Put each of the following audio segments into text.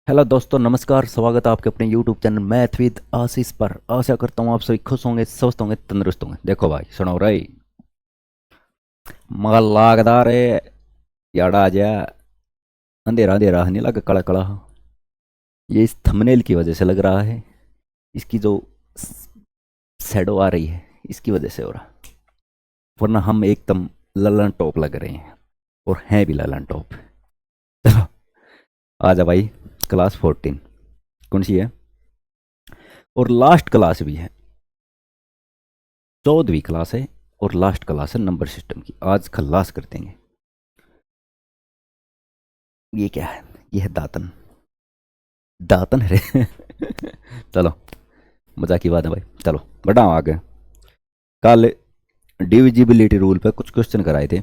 Hello दोस्तों, नमस्कार। स्वागत है आपके अपने यूट्यूब चैनल मैथ विद आशीष पर। आशा करता हूँ आप सभी खुश होंगे, स्वस्थ होंगे, तंदुरुस्त होंगे। देखो भाई, सुनो रे, मगर लागदार है याड़ा आ जा। अंधेरा अंधेरा नहीं लगा, कड़ा कड़ा। ये इस थंबनेल की वजह से लग रहा है। इसकी जो शैडो आ रही है, इसकी वजह से हो रहा। वरना हम एकदम ललन टॉप लग रहे हैं, और हैं भी ललन टॉप। चलो, आ जा भाई। क्लास 14 कौन सी है? और लास्ट क्लास भी है। 14वीं क्लास है और लास्ट क्लास है नंबर सिस्टम की। आज खल्लास कर देंगे। ये क्या है? ये है दातन। दातन है रे। चलो, मजाक की बात है भाई। चलो बढ़ाओ आगे। कल डिविजिबिलिटी रूल पे कुछ क्वेश्चन कराए थे,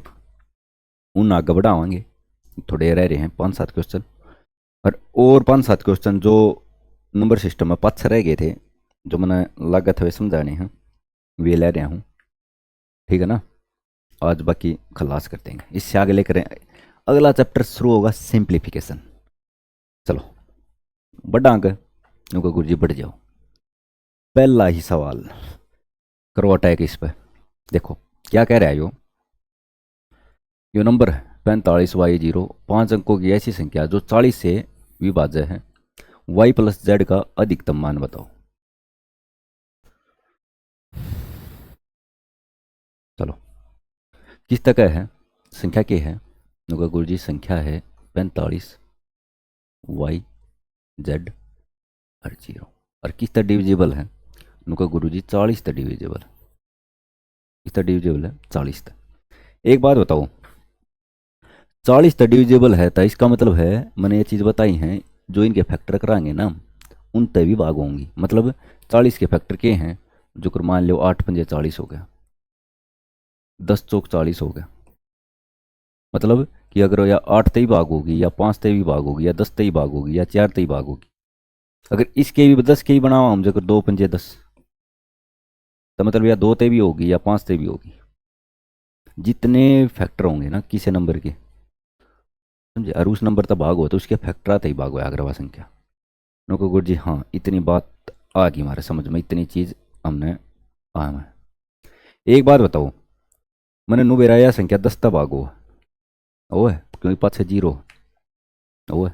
उन आगे बढ़ावांगे। थोड़े रह रहे हैं 5-7 क्वेश्चन। और 5-7 क्वेश्चन जो नंबर सिस्टम में पाँच रह गए थे, जो मैंने लागत हुए समझाने हैं, वे ले रहा हूँ। ठीक है ना? आज बाकी खलास कर देंगे। इससे आगे लेकर अगला चैप्टर शुरू होगा, सिंप्लीफिकेशन। चलो बढ़ा आगे। गुरु जी बढ़ जाओ। पहला ही सवाल करो अटैक इस पर। देखो क्या कह रहा है यो नंबर है 45y0, 5 अंकों की ऐसी संख्या जो 40 से विभाज्य है। y प्लस जेड का अधिकतम मान बताओ। चलो, किस तक है? संख्या क्या है? गुरु जी संख्या है 45y z और 0। और किस तक डिविजिबल है? गुरु जी 40 तक डिविजिबल। किस तक डिविजिबल है? 40 तक। एक बात बताओ, 40 तक डिविजिबल है तो इसका मतलब है, मैंने ये चीज़ बताई है, जो इनके फैक्टर कराएंगे ना, उन तभी भाग होंगी। मतलब 40 के फैक्टर के हैं, जो कर मान लो 8×5 = 40 हो गया, 10×4 = 40 हो गया। मतलब कि अगर या 8 तई भाग होगी, या 5 तई भी भाग होगी, या 10 तई भाग होगी, या 4 तई भाग होगी। अगर इसके भी 10 के ही बनाओ हम, जगह 2×5 = 10, तो मतलब या 2 तई भी होगी या 5 तई भी होगी। जितने फैक्टर होंगे ना किसी नंबर के, समझे, और उस नंबर तक भाग हो तो उसके फैक्टर आते ही भाग हो अग्रवा संख्या। नको गुरु जी, हाँ इतनी बात आ गई हमारे समझ में, इतनी चीज हमने आम है। एक बात बताओ, मैंने नु बेराया संख्या 10 तक भाग हो, वो है क्योंकि 5 से 0 वो है।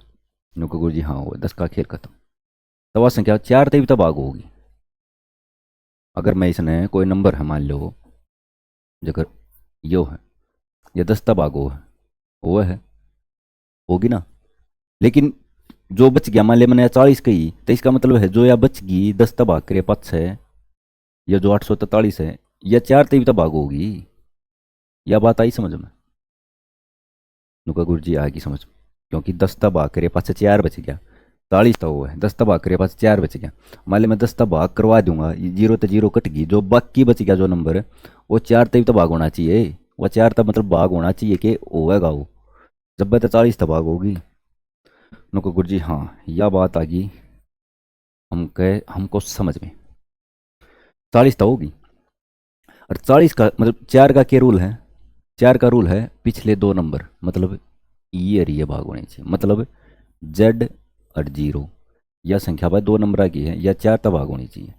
नको गुरु जी, हाँ वो है, 10 का खेल खत्म। तो वह संख्या 4 तक भी तो भाग होगी। अगर मैं इसने कोई नंबर है मान लो, जगह यो है, या 10 तक भाग हो है, वो है, होगी ना। लेकिन जो बच गया, मान लिया मैंने 40 कही, तो इसका मतलब है जो या बच गई 10 तक भाग करे 5 है, या जो 843 है, या 4 तक भी तो भाग होगी। या बात आई समझ में? नुका गुरु जी आएगी समझ में। क्योंकि 10 तक भाग करे पास 4 बच गया, 40 तो वो है, 10 तक भाग करे पास 4 बच गया। मान लिया मैं 10 तक भाग करवा दूंगा, 0 तो 0 कट गई, जो बाकी बच गया जो नंबर है, वो 4 तक भी तो भाग होना चाहिए। वो 4 तक मतलब भाग होना चाहिए कि होगा वो, जब तो 40 तक भाग होगी। नुका गुरु जी, हाँ यह बात आ गई हम कहे हमको समझ में। 40 तो होगी। और 40 का मतलब 4 का क्या रूल है? 4 का रूल है पिछले दो नंबर, मतलब ये और ये भाग होने चाहिए। मतलब जेड और 0, यह संख्या भाई दो नंबर की है, या 4 तक भाग होनी चाहिए।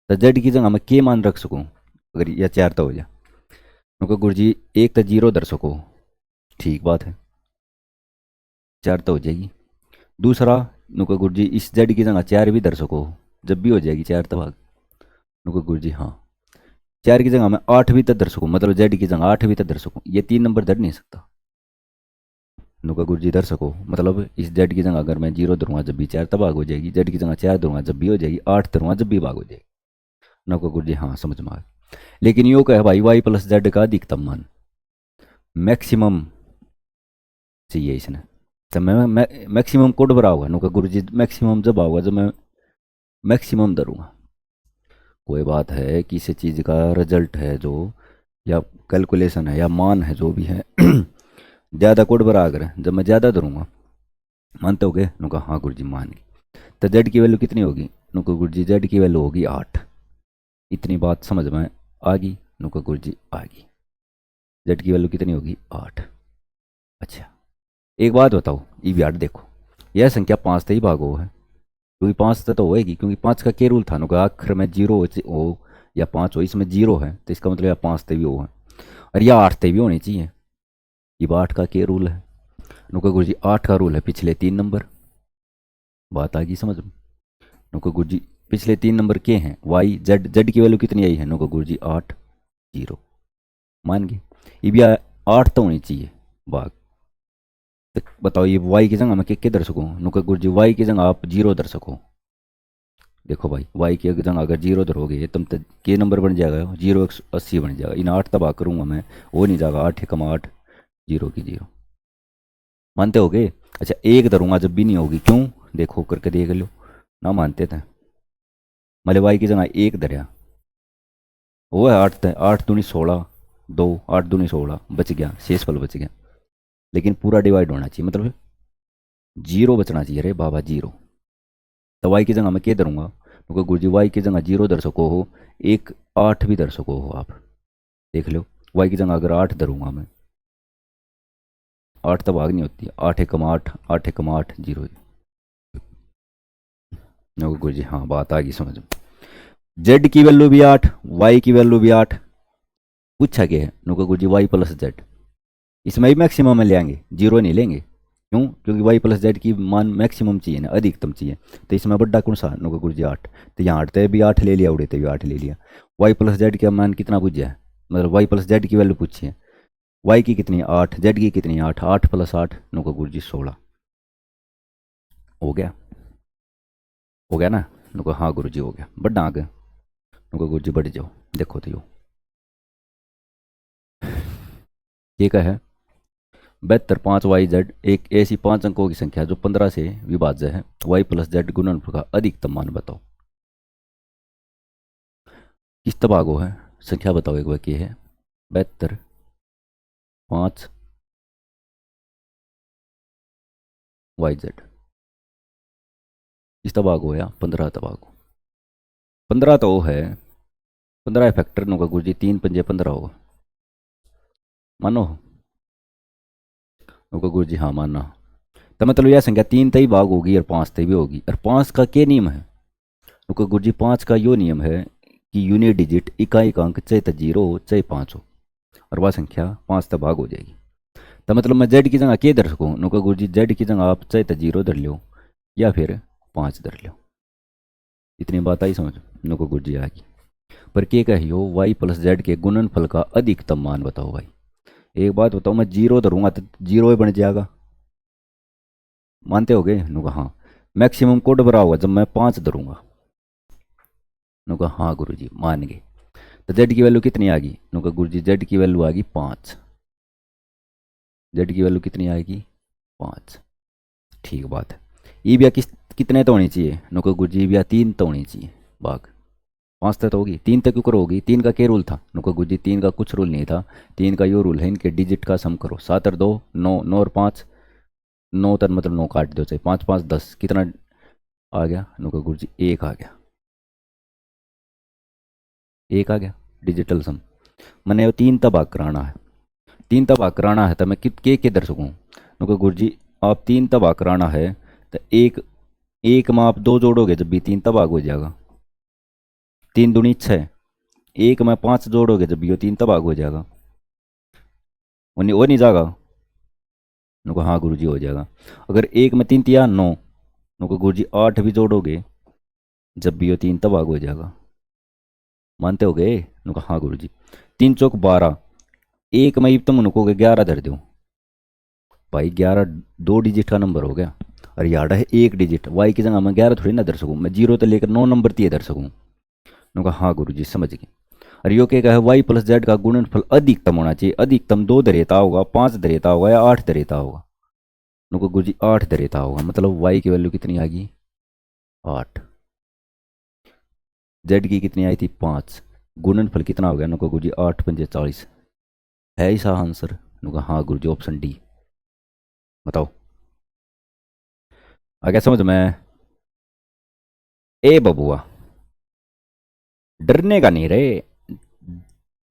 तो जेड की जगह मैं के मान रख सकूँ, अगर यह 4 तक हो जाए। उनको गुरु जी 1 तो 0 धर सको, ठीक बात है, 4 तो हो जाएगी। दूसरा, नुको गुरु जी इस जेड की जगह 4 भी धर सको, जब भी हो जाएगी 4 तक भाग। नुको गुरु जी, हाँ 4 की जगह मैं 8 भी तक धर सकूँ, मतलब जेड की जगह 8 भी तक धर सकूँ। ये 3 नंबर धर नहीं सकता। नुका गुरु जी धर सको, मतलब इस जेड की जगह अगर मैं 0 धरूंगा जब भी 4 तक भाग हो जाएगी, जेड की जगह 4 धरूंगा जब भी हो जाएगी, 8 धरूंगा जब भी भाग हो जाएगी। नुका गुरु जी, हाँ समझ में आ गया। लेकिन यो क्या है भाई, वाई प्लस जेड का अधिकतम मान मैक्सिमम चाहिए इसने। तो मैं मैक्सिमम कोड भरा होगा। नुका गुरु जी मैक्सिमम जब आओगा जब मैं मैक्सिमम धरूंगा। कोई बात है कि किसी चीज़ का रिजल्ट है जो, या कैलकुलेशन है या मान है जो भी है, ज़्यादा कोड भरा अगर जब मैं ज़्यादा धरूंगा, मानते हो गए? नुका हाँ गुरु जी मान गई। तो जेड की वैल्यू कितनी होगी? नुका गुरु जी जेड की वैल्यू होगी 8। इतनी बात समझ में आ गई? नुका गुरु जी आ गई। जेड की वैल्यू कितनी होगी? 8। अच्छा, एक बात बताओ, ये भी 8 देखो, यह संख्या 5 से ही भागो है, क्योंकि 5 से तो होएगी, क्योंकि 5 का क्या रूल था नुका आखिर में 0 हो या 5 हो, इसमें 0 है तो इसका मतलब या 5 से भी हो है, और या 8 से भी होनी चाहिए। ये 8 का क्या रूल है नुका गुरु जी? 8 का रूल है पिछले 3 नंबर। बात आ गई समझ में नुका गुरु जी? पिछले 3 नंबर के हैं वाई जेड, जेड की वैल्यू कितनी आई है नुका गुरु जी? 8 0 मान गए। ये भी 8 तो होनी चाहिए भाग। तो बताओ ये वाई की जगह मैं के दर सकूँ नुका गुरु जी? वाई की जगह आप 0 दर सको। देखो भाई वाई की जगह अगर 0 धरोगे तुम तो के नंबर बन जाएगा 0 180 बन जाएगा। इन 8 तबाह करूँगा मैं, वो नहीं जाएगा 8 0 की 0। मानते हो गए? अच्छा एक धरूंगा जब भी नहीं होगी, क्यों? देखो करके देख लो ना, मानते थे मले वाई की जगह 1 धरिया, वो है 8 8 दूनी 16 2 8 दूनी 16 बच गया, शेष फल बच गया। लेकिन पूरा डिवाइड होना चाहिए, मतलब 0 बचना चाहिए रे बाबा 0। तो वाई की जगह मैं क्या धरूंगा क्योंकि गुरुजी वाई की जगह 0 धर सको हो, एक 8 भी धर सको हो आप। देख लो वाई की जगह अगर 8 धरूंगा मैं, 8 तो भाग नहीं होती, 8 1 8 8 1 8 0। गुरु जी हाँ बात आ गई समझ में। जेड की वैल्यू भी 8, वाई की वैल्यू भी 8। पूछा क्या है नुका गुरु जी? वाई प्लस जेड, इसमें ही मैक्सिमम में ले आएंगे, 0 नहीं लेंगे। क्यों? क्योंकि वाई प्लस जेड की मान मैक्सिमम चाहिए ना, अधिकतम चाहिए। तो इसमें बड्डा कौन सा नुका गुरु जी? 8। तो यहाँ 8 भी 8 ले लिया, उड़े भी 8 ले लिया। वाई प्लस जेड का मान कितना पूछा है, मतलब वाई प्लस जेड की वैल्यू पूछी है। वाई की कितनी है? 8। जेड की कितनी है? 8। 8 + 8 नुका गुरु जी 16। हो गया? हो गया ना नुका? हाँ गुरु जी हो गया। बड्डा आ गया नुका गुरु जी, बढ़ जाओ। देखो तो यो ये का है 72 5 वाई जेड एक ऐसी 5 अंकों की संख्या जो 15 से विभाज्य है। वाई प्लस जेड गुणनफल का अधिकतम मान बताओ। किस तबागो है संख्या बताओ एक बार की है? 72 5 वाई जेड किस तबागो है? 15 तबागो। 15 तो वो है 15 फैक्टर नो का गुरु जी, 3 पंजे 15 होगा, मानो नो का गुरु जी? हाँ माना। तो मतलब यह संख्या 3 तई भाग होगी और 5 तई भी होगी। और 5 का क्या नियम है नो का गुरु जी? 5 का यो नियम है कि यूनिट डिजिट इकाई का अंक चाहे तो 0 हो चाहे 5 हो, और वह संख्या 5 तक भाग हो जाएगी। तो मतलब मैं जेड की जगह क्या धर सकूँ नुका गुरु जी? जेड की जगह आप चाहे तो 0 धर लो या फिर 5 धर लो। इतनी बात आई समझ नुका गुरु जी आएगी। पर क्या कहियो वाई प्लस जेड के गुणनफल का अधिकतम मान बताओ भाई। एक बात बताओ, मैं 0 धरूंगा तो 0 ही बन जाएगा, मानते हो गए नुका? हाँ। मैक्सिमम कोड बरा होगा जब मैं 5 धरूंगा नुका? हाँ गुरु जी मान गए। तो जेड की वैल्यू कितनी आ गई नुका गुरु जी? जेड की वैल्यू आ गई 5। जेड की वैल्यू कितनी आएगी? 5। ठीक बात है। ई भी कितने तो होनी चाहिए नुका गुरु जी? भी 3 तो होनी चाहिए बाग। 5 तक तो होगी, 3 तक क्यों करो होगी? 3 का क्या रूल था नुका गुरु जी? 3 का कुछ रूल नहीं था, 3 का यो रूल है इनके डिजिट का सम करो। 7 और 2 9, 9 और 5 9 तर मतलब 9 काट दो, चाहे 5 5 10 कितना आ गया नुका गुरु जी? 1 आ गया। 1 आ गया डिजिटल सम। मैंने 3 तबाक कराना है, 3 तबाक कराना है तो मैं के दर सकूँ नुका गुरु जी? आप 3 तबाक कराना है तो एक एक में आप 2 जोड़ोगे जब भी 3 तबाक हो जाएगा। 3 दूनी 6, एक में 5 जोड़ोगे जब भी वो 3 तबाक हो जाएगा। वो नहीं जाएगा नुका? हाँ गुरु जी हो जाएगा। अगर एक में 3 तिया 9 नुका गुरु जी? 8 भी जोड़ोगे जब भी वो 3 तबाक हो जाएगा, मानते हो गए नुका? हाँ गुरु जी। 3 चौक 12, एक में तुम नुकोगे 11 धर दो भाई, 11 2 डिजिट का नंबर हो गया, और यार है 1 डिजिट। वाई की जगह मैं 11 थोड़ी ना धर सकूँ, मैं 0 तो लेकर 9 नंबर तीय धर सकूँ नुका? हाँ गुरु जी समझ गए। और यो क्या है? वाई प्लस जेड का गुणनफल अधिकतम होना चाहिए। अधिकतम 2 धरेता होगा, 5 धरेता होगा या 8 धरेता होगा नुका गुरु जी? 8 धरेता होगा। मतलब वाई की वैल्यू कितनी आ गई? 8। जेड की कितनी आई थी? 5। गुणनफल कितना हो गया नुका गुरु जी? 8 पंजे 40। है इसका आंसर नुका? हाँ गुरु जी ऑप्शन डी। बताओ आ गया समझ में? ए बबुआ डरने का नहीं रे,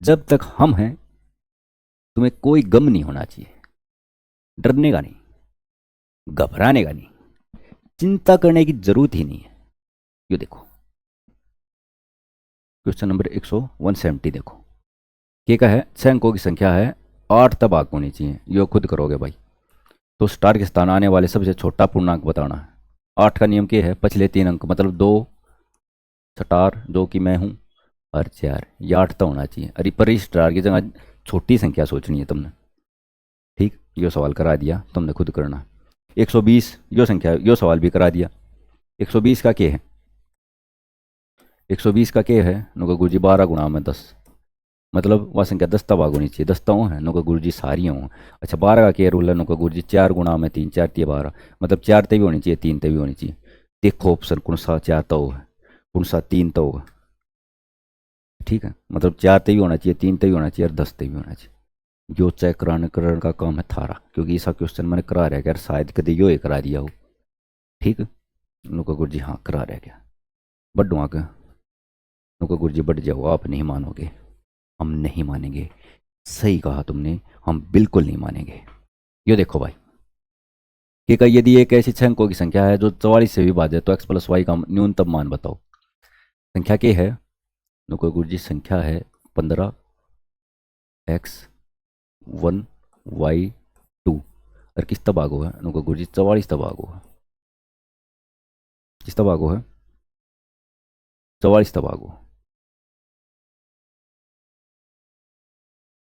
जब तक हम हैं तुम्हें कोई गम नहीं होना चाहिए। डरने का नहीं, घबराने का नहीं, चिंता करने की जरूरत ही नहीं है। ये देखो क्वेश्चन नंबर 170 देखो, क्या का है, 6 अंकों की संख्या है, 8 तब आंक होनी चाहिए, यो खुद करोगे भाई। तो स्टार के स्थान आने वाले सबसे छोटा पूर्णांक बताना है। 8 का नियम क्या है, पिछले 3 अंक मतलब 2 स्टार जो कि मैं हूं और 4, ये 8 तो होना चाहिए। अरे पर इस स्टार की जगह छोटी संख्या सोचनी है तुमने। ठीक, यो सवाल करा दिया, तुमने खुद करना। 120 यो संख्या, यो सवाल भी करा दिया। 120 का क्या है, 120 का क्या है नुका गुरुजी 12 गुणा में 10, मतलब वह संख्या 10 तब होनी चाहिए, 10 तो है नुका गुरुजी सारी हूँ। अच्छा 12 का क्या रूल है नुका गुरुजी 4 गुणा में 3, 4 तिया 12, मतलब 4 ते भी होनी चाहिए, 3 ते भी होनी चाहिए। देखो ऑप्शन कौन सा 4 तो है, कौन सा 3 तो है। ठीक है, मतलब 4 ते भी होना चाहिए, 3 ते भी होना चाहिए और 10 ते भी होना चाहिए। जो चेक कराने करण का काम है थारा, क्योंकि ऐसा क्वेश्चन मैंने करा रहा यार, शायद कभी यो ही करा दिया हो। ठीक है, नुका गुरुजी हाँ करा रहा क्या, बढ़ू आगे। नुका गुरुजी बढ़ जाओ, आप नहीं मानोगे, हम नहीं मानेंगे। सही कहा तुमने, हम बिल्कुल नहीं मानेंगे। ये देखो भाई कि का यदि एक ऐसी 6 अंकों की संख्या है जो 44 से विभाज्य है तो x प्लस वाई का न्यूनतम मान बताओ। संख्या क्या है नुका गुरुजी, संख्या है 15x1y2, और किस तबागो है नुका गुरुजी, 44 तबागो है। किस तबागो है, 44 तबागो।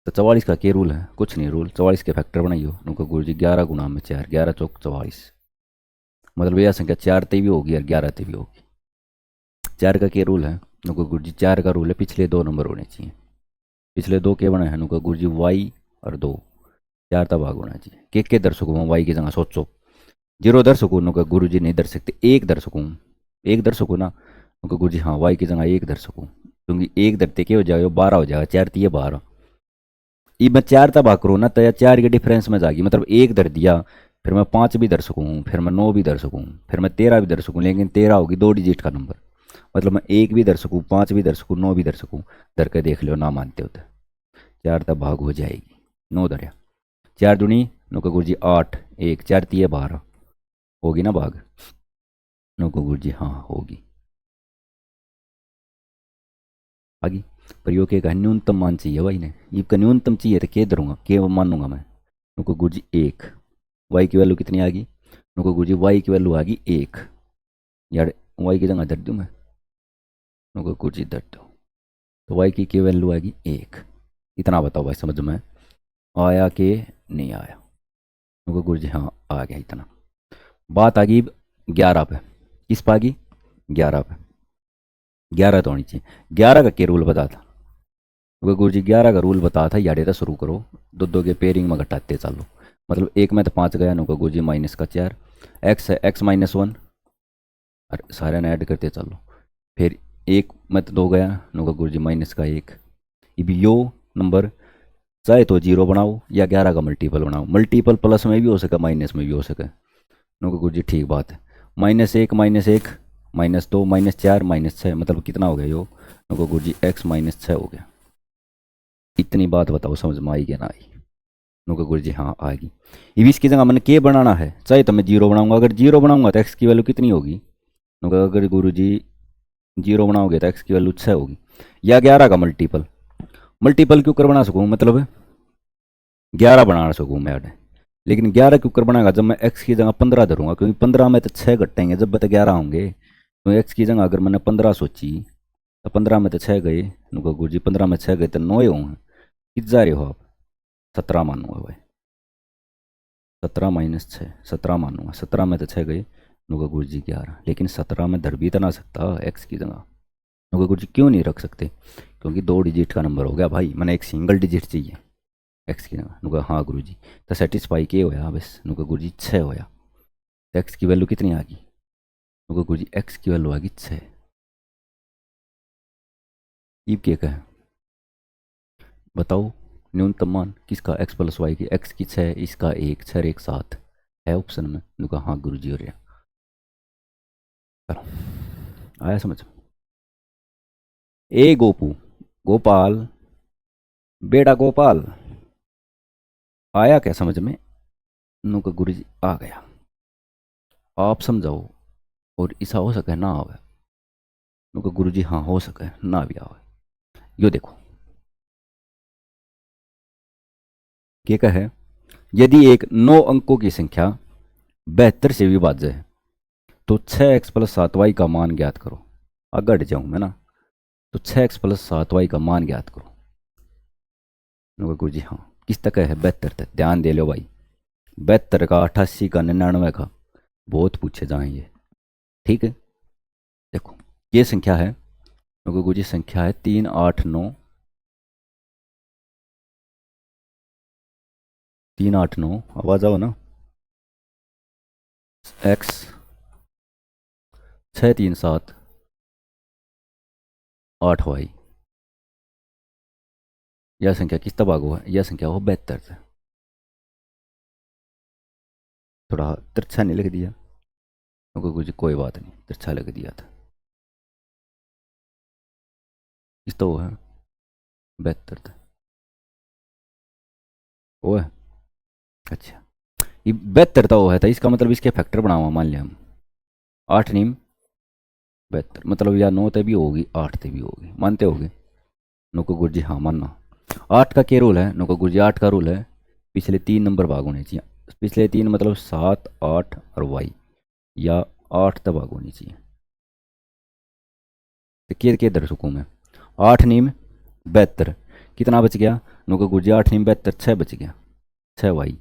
तो 44 का क्या रूल है, कुछ नहीं रूल, 44 के फैक्टर बनाइयो नुका गुरुजी, 11 गुना में 4, 11 चौक 44, मतलब यह संख्या 4 ते भी होगी और 11 ते भी होगी। 4 का क्या रूल है नुका गुरुजी, 4 का रूल है पिछले 2 नंबर होने चाहिए। पिछले 2 के बने हैं नुका गुरुजी, वाई और 2, 4 का भाग होना चाहिए। के दर्शकों में वाई की जगह सोचो, 0 दर्शकों नुका गुरुजी नहीं दर सकते, 1 दर्शकों, 1 दर्शकों ना नुका गुरुजी, हाँ वाई की जगह 1 दर्शकों, क्योंकि 1 दरते के हो जाएगा 12 हो जाएगा, 4 तिये 12। ये मैं 4 तब भाग करूँ ना तो 4 के डिफरेंस में जाएगी, मतलब 1 दर दिया, फिर मैं 5 भी दर सकूँ, फिर मैं 9 भी दर सकूँ, फिर मैं 13 भी दर सकूँ, लेकिन 13 होगी 2 डिजिट का नंबर, मतलब मैं 1 भी दर सकूँ, 5 भी दर सकूँ, 9 भी दर सकूँ। दर के देख लो, ना मानते हो तो 4 तब भाग हो जाएगी, 9 दरिया, 4 दूनी नुका गुरुजी 8, 1 4 तिये 12, होगी ना भाग नुका गुरुजी, हाँ होगी। आगे प्रयोग के न्यूनतम मान चाहिए भाई ने, ये का न्यूनतम चाहिए तो क्या धरूंगा, क्या मानूंगा मैं नुका गुरुजी 1, वाई की वैल्यू कितनी आ गई नुका गुरुजी, वाई की वैल्यू आ गई 1, यार वाई की जगह धर दूँ मैं नुका गुरुजी, धर दो, तो वाई की वैल्यू आएगी 1। इतना बताओ भाई समझ में आया कि नहीं आया नुका गुरुजी, हाँ आ गया इतना। बात आ गई 11 पे, किस पे आ गई, 11 पे, 11 तो होनी चाहिए। 11 का क्या रूल बता था गुरु जी, 11 का रूल बता था, यारे तो शुरू करो, दो दो के पेयरिंग में घटाते चलो, मतलब एक में तो 5 गया नुका गुरु जी, माइनस का 4, एक्स है x -1, और सारे ने ऐड करते चलो, फिर एक में तो 2 गया नुका गुरु जी, माइनस का 1। अब यो नंबर चाहे तो 0 बनाओ या 11 का मल्टीपल बनाओ, मल्टीपल प्लस में भी हो सके माइनस में भी हो सके नुका गुरु जी, ठीक बात है। -1 -1 -2 -4 -6, मतलब कितना हो गया यो नुका गुरु जी, x -6 हो गया। इतनी बात बताओ समझ में आई कि ना आई नुका गुरु जी, हाँ आएगी। अब इसकी जगह मैंने के बनाना है, चाहे तो मैं 0 बनाऊंगा, अगर 0 बनाऊंगा तो एक्स की वैल्यू कितनी होगी नुका, अगर गुरु जी 0 बनाओगे तो एक्स की वैल्यू 6 होगी, या 11 का मल्टीपल, मल्टीपल क्यों कर बना सकूँ, मतलब 11 बना सकूँ मैं यार, लेकिन 11 क्यों कर बनाएगा जब मैं एक्स की जगह 15 धरूंगा, क्योंकि 15 में तो 6 घटेंगे जब तो 11 होंगे, तो एक्स की जगह अगर मैंने 15 सोची तो 15 में तो 6 गए नुका गुरु जी, 15 में 6 गए तो 9 होंगे, कित जा रहे हो आप, 17 मानूंगा भाई, 17 -6, 17 मानूंगा, 17 में तो 6 गए नुका गुरु जी 11, लेकिन 17 में धर भी तो ना सकता एक्स की जगह नुका गुरु जी, क्यों नहीं रख सकते, क्योंकि 2 डिजिट का नंबर हो गया भाई, मैंने एक सिंगल डिजिट चाहिए एक्स की जगह नुका, हाँ गुरु जी, तो सेटिस्फाई के होया बस नुका गुरु जी, 6 होया, तो एक्स की वैल्यू कितनी आ गई नुका गुरु जी, एक्स की वैल्यू आ गई 6। ईब के का है बताओ, न्यूनतम मान किसका, एक्स प्लस वाई की, एक्स की 6, इसका 1, 6 1 7 है ऑप्शन में नुका, हाँ गुरु जी हो रहा। चलो आया समझ। ए गोपू, गोपाल, बेटा गोपाल, आया क्या समझ में नुका गुरु जी, आ गया। आप समझाओ और ऐसा हो सके ना आवे, क्योंकि गुरु जी हाँ हो सके ना भी आवे। यो देखो क्या कहे, यदि एक 9 अंकों की संख्या 72 से विभाज्य है तो 6x+7y का मान ज्ञात करो। आगे हट जाऊं मैं ना, तो 6x+7y का मान ज्ञात करो। गुरु जी हाँ किस तक है, 72 तक। ध्यान दे लो भाई, 72 का, 88 का, 99 का बहुत पूछे जाएंगे। ठीक है, देखो ये संख्या है, गुरु जी संख्या है 389, 389, आवाज आओ ना, x 637 8y। यह संख्या किस तक भागो है, यह संख्या हो 72 से। थोड़ा तिरछा नहीं लिख दिया, गुरु जी कोई बात नहीं, तिरछा लिख दिया था। इस तो वो है 72 था, वो है। अच्छा, ये 72 था वो है था, इसका मतलब इसके फैक्टर बनावा, मान लिया हम 8 नीम 72, मतलब या 9 ते भी होगी 8 ते भी होगी, मानते होगे। नुको गुरु जी हाँ मानना। 8 का क्या रूल है, नुको गुरु जी 8 का रूल है पिछले 3 नंबर भाग होने चाहिए। पिछले 3 मतलब 7 8 और वाई, या 8 तक भाग होनी चाहिए। तो के दर सुकून में 8 नीम 72, कितना बच गया, नुको गुरु जी 8 नीम 72, 6 बच गया, 6 वाई।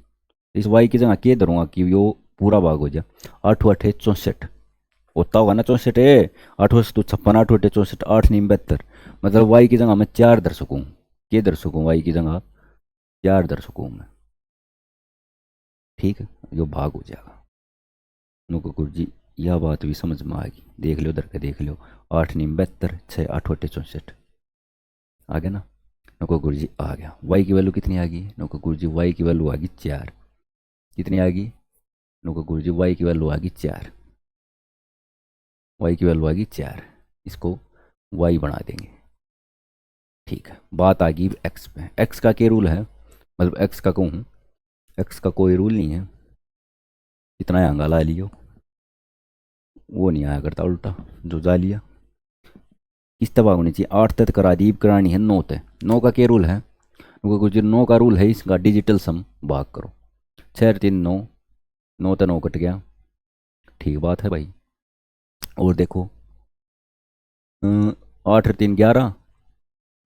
इस वाई की जगह के धरूंगा कि यो पूरा भाग हो जाए। 8 8 64 होता होगा ना, 64 8 तो 56, 8 8 64, 8 नीम 72, मतलब वाई की जगह मैं 4 दर सकूँ। के दर सकूँ वाई की जगह 4 दर सकूँ मैं। ठीक है, जो भाग हो जाएगा। नुको गुरु जी यह बात भी समझ में आएगी, देख लो दर के देख लो। 8 नीम 72, 6 8 8 64 आ गया ना। नुको गुरु जी आ गया, वाई की वैल्यू कितनी आ गई, नुको गुरु जी वाई की वैल्यू आ गई 4। कितनी आ गई, नुको गुरु जी वाई की वैल्यू आ गई 4, वाई की वैल्यू आ गई 4। इसको वाई बना देंगे। ठीक है, बात आ गई एक्स पे। एक्स का क्या रूल है, मतलब एक्स का कहूँ, एक्स का कोई रूल नहीं है, इतना ही हंगा ला लियो, वो नहीं आया करता उल्टा जो जा लिया। किस तबाह होनी चाहिए, 8 तक करा दीप करानी है 9 तक। 9 का क्या रूल है, क्योंकि कुछ 9 का रूल है इसका डिजिटल सम भाग करो। 6 3 9, 9 तो 9 कट गया, ठीक बात है भाई। और देखो 8 3 11,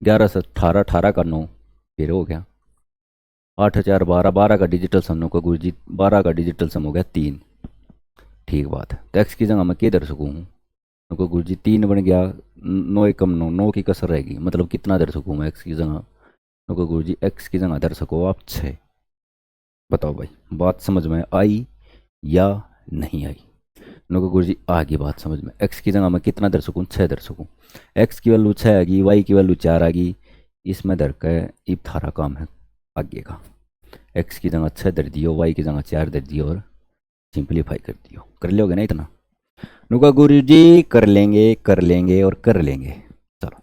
11 से 18, 18 का 9 फिर हो गया। 8 4 12, 12 का डिजिटल सम का गुरु जी 12 का डिजिटल सम हो गया 3। ठीक बात है, तो एक्स की जगह मैं क्या दर सकूँ हूँ, तो गुरु जी 3 बन गया, 9 एकम 9, 9 की कसर रहेगी, मतलब कितना दर सकूँ मैं एक्स की जगह, तो गुरु जी एक्स की जगह दर सको आप 6। बताओ भाई बात समझ में आई या नहीं आई। नो गुरु जी आ गई बात समझ में, एक्स की जगह मैं कितना दर सकूँ, 6 दर सकूँ। एक्स की वैल्यू 6 आ गई, वाई की वैल्यू 4 आ गई, इसमें दर का इब थारा काम है आगे का। एक्स की जगह 6 दर दियो, वाई की जगह 4 दर दियो और सिंप्लीफाई कर दियो। कर लोगे ना इतना, नुका गुरु जी कर लेंगे कर लेंगे और कर लेंगे। चलो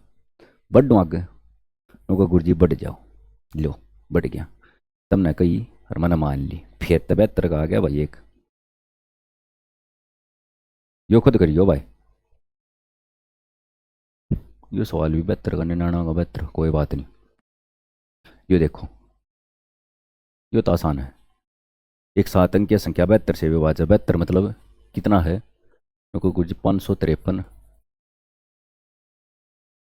बढ़ो आगे, नुका गुरु जी बढ़ जाओ, लो बढ़ गया, तुमने कही और मैंने मान ली, फिर तो 72 का आ गया भाई एक। यो खुद करियो भाई, यो सवाल भी 72 का, 99 का 72, कोई बात नहीं। ये देखो यो तो आसान है, एक 7 अंकीय संख्या 72 से विभाज्य, 72 मतलब कितना है, नुका गुरु जी 553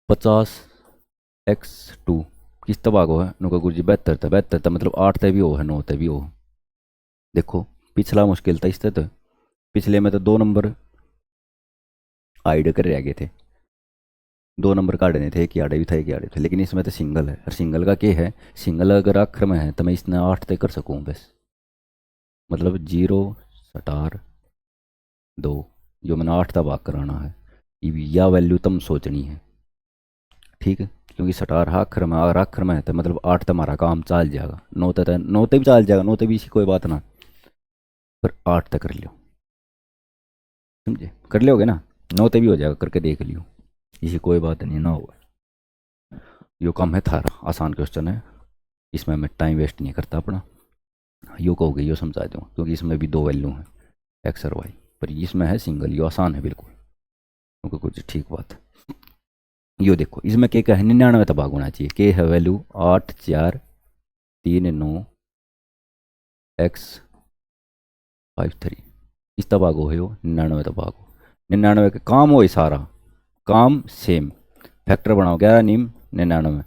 50x2 किस तबाह है, नुका गुरु जी 72 था, 72 था मतलब 8 तय भी हो है, 9 तय भी हो। देखो पिछला मुश्किल था, इस तो पिछले में तो 2 नंबर आइड कर रह गए थे, 2 नंबर काटने थे, एक ही आड़े भी था एक ही आड़े थे, लेकिन इसमें तो सिंगल है, और सिंगल का क्या है, सिंगल अगर अक्षर में है तो मैं इसने 8 तय कर सकूँ बस, मतलब 0/2, जो मैंने 8 का भाग कराना है, या वैल्यू तुम सोचनी है। ठीक है, क्योंकि 17 अक्षर में, अगर अक्षर में है तो मतलब 8 तक हमारा काम चल जाएगा, 9 तक, 9 तक भी चल जाएगा, 9 तक भी इसी कोई बात ना, पर 8 तक कर लियो, समझे, कर लोगे ना, 9 तक भी हो जाएगा, करके देख लियो, इसी कोई बात नहीं ना होगा। यो काम है थारा, आसान क्वेश्चन है, इसमें मैं टाइम वेस्ट नहीं करता अपना। यो कहोगे यो समझा दूँ, क्योंकि इसमें भी 2 वैल्यू हैं, एक्स और वाई। पर इसमें है सिंगल, ये आसान है बिल्कुल, क्योंकि कुछ ठीक बात है। यो देखो इसमें के का है 99 तक भाग होना चाहिए। के है वैल्यू 8 4 3 9 x 5 3, इस तक भागो है 99 तक भागो। 99 का काम हो सारा काम सेम, फैक्टर बनाओ 11 नीम 99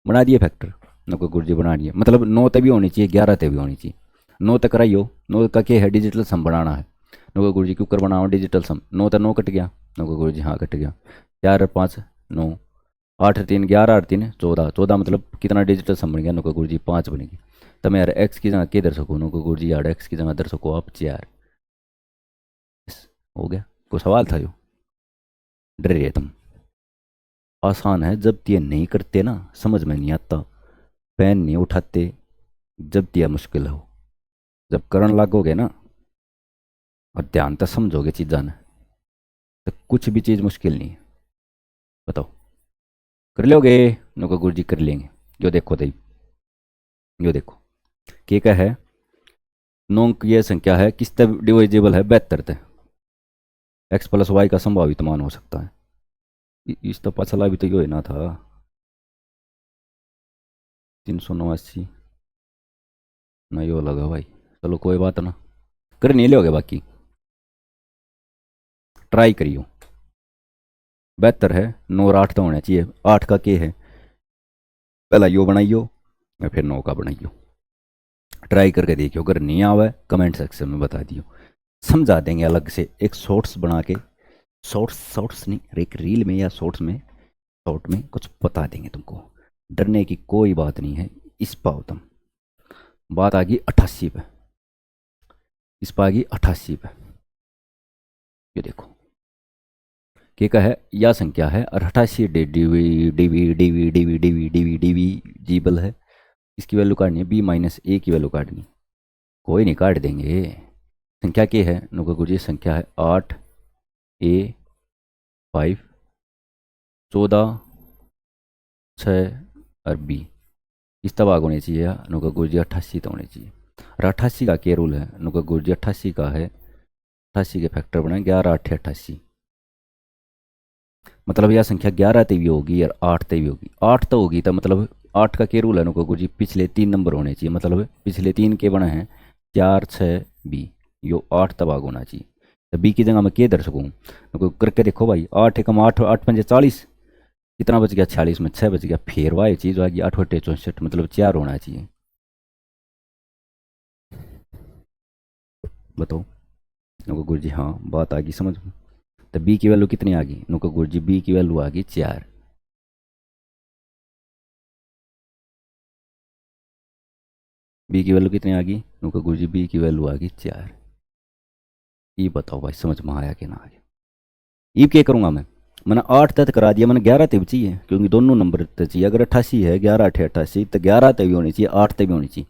बना दिए फैक्टर, न कोई गुर्जी बना दिए, मतलब 9 तक भी होनी चाहिए 11 तक भी होनी चाहिए। 9 तक कराइयो, 9 का के है डिजिटल सम बनाना है, नो गुरु जी क्यों कर बनाओ डिजिटल सम। 9 तो 9 कट गया, नो गुरु जी हाँ कट गया। 4 और 5 9, 8 और 3 11 और 3 14, 14 मतलब कितना डिजिटल सम बन गया, नो गुरु जी 5 बनेगी। तो मैं यार एक्स की जगह के दर सको, नो गुरु जी यार एक्स की जगह दर सको आप 4, हो गया। कोई सवाल था जो डर रहे तुम। आसान है, जब ये नहीं करते ना समझ में नहीं आता, पेन नहीं उठाते, जब दिया मुश्किल हो, जब करण लागोगे ना और ध्यान तक समझोगे चीज़ा ने, तो कुछ भी चीज़ मुश्किल नहीं है। बताओ कर लोगे, नुको गुरु जी कर लेंगे। जो देखो दई, जो देखो के का है नौ की यह संख्या है किस तक डिविजिबल है 72 तक, एक्स प्लस वाई का संभावित मान हो सकता है। इस तो पछला भी तो यो है ना था 389 ना, यो लगा भाई, चलो कोई बात ना, कर नहीं लोगे बाकी ट्राई करियो। 72 है, 9 और 8 तो होना चाहिए, 8 का के है, पहला यो बनाइयो या फिर 9 का बनाइयो, ट्राई करके देखियो, अगर नहीं आवा कमेंट सेक्शन में बता दियो, समझा देंगे अलग से एक शॉर्ट्स बना के। शॉर्ट्स नहीं, एक रील में या शॉर्ट्स में, शॉर्ट में कुछ बता देंगे तुमको, डरने की कोई बात नहीं है। इस पाओ तुम, बात आ गई 88 पे, इस पर आ गई 88 पे। ये देखो के का है या संख्या है और 88 डीवी डीवी डीवी डीवी डीवी डीवी डीवी जीबल है, इसकी वैल्यू काटनी है, बी माइनस ए की वैल्यू काटनी, कोई नहीं काट देंगे। संख्या के है नुको गुरुजी, संख्या है 8 ए 5 14 6 और बी, इस तक भाग होनी चाहिए नुका गुरुजी 88 तो होनी चाहिए। और 88 का क्या रूल है नुका गुरुजी, 88 का है 88 के फैक्टर बनाए 11 8 88, मतलब यह संख्या 11 तक भी होगी और 8 तक भी होगी। 8 तो होगी तो मतलब 8 का क्या रूल है नुका गुरुजी, पिछले 3 नंबर होने चाहिए, मतलब पिछले 3 के बने हैं 4 6 बी, यो 8 तक भाग होना चाहिए। तो बी की जगह मैं के दर सकूँ, करके देखो भाई, 8 एकम 8 8 पंजे 40, कितना बच गया 46 में 6 बच गया, फिर वाह चीज़ आ गई 8 बटे 64, मतलब 4 होना चाहिए। बताओ नुको गुरु जी, हाँ बात आ गई समझ में। तो बी की वैल्यू कितनी आ गई नुको गुरु जी, बी की वैल्यू आ गई 4। बी की वैल्यू कितनी आ गई नुको गुरु जी, बी की वैल्यू आ गई 4। ये बताओ भाई समझ में आया कि ना आया। ये क्या करूँगा मैंने 8 तक करा दिया, मैंने 11 तक भी चाहिए क्योंकि दोनों नंबर तक चाहिए। अगर 88 है 11 8 88, तो 11 तक भी होनी चाहिए 8 तक भी होनी चाहिए।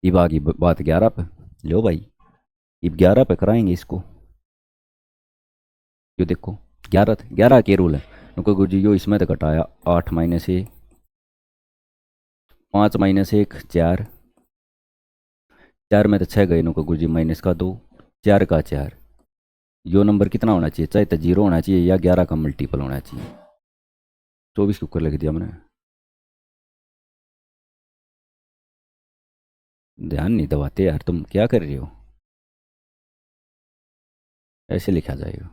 ये आ गई बात 11 पे, लो भाई ये 11 पे कराएंगे इसको। यो देखो 11 11 के रूल है नुको गुरु जी, यो इसमें तो कटाया 8 माइनस ए 5 माइनस 1 4, 4 में तो 6 गए नुको गुरु जी, माइनस का 2 4 का 4, यो नंबर कितना होना चाहिए, चाहे तो 0 होना चाहिए या 11 का मल्टीपल होना चाहिए। 24 के ऊपर लिख दिया मैंने, ध्यान नहीं दबाते यार, तुम क्या कर रहे हो, ऐसे लिखा जाएगा।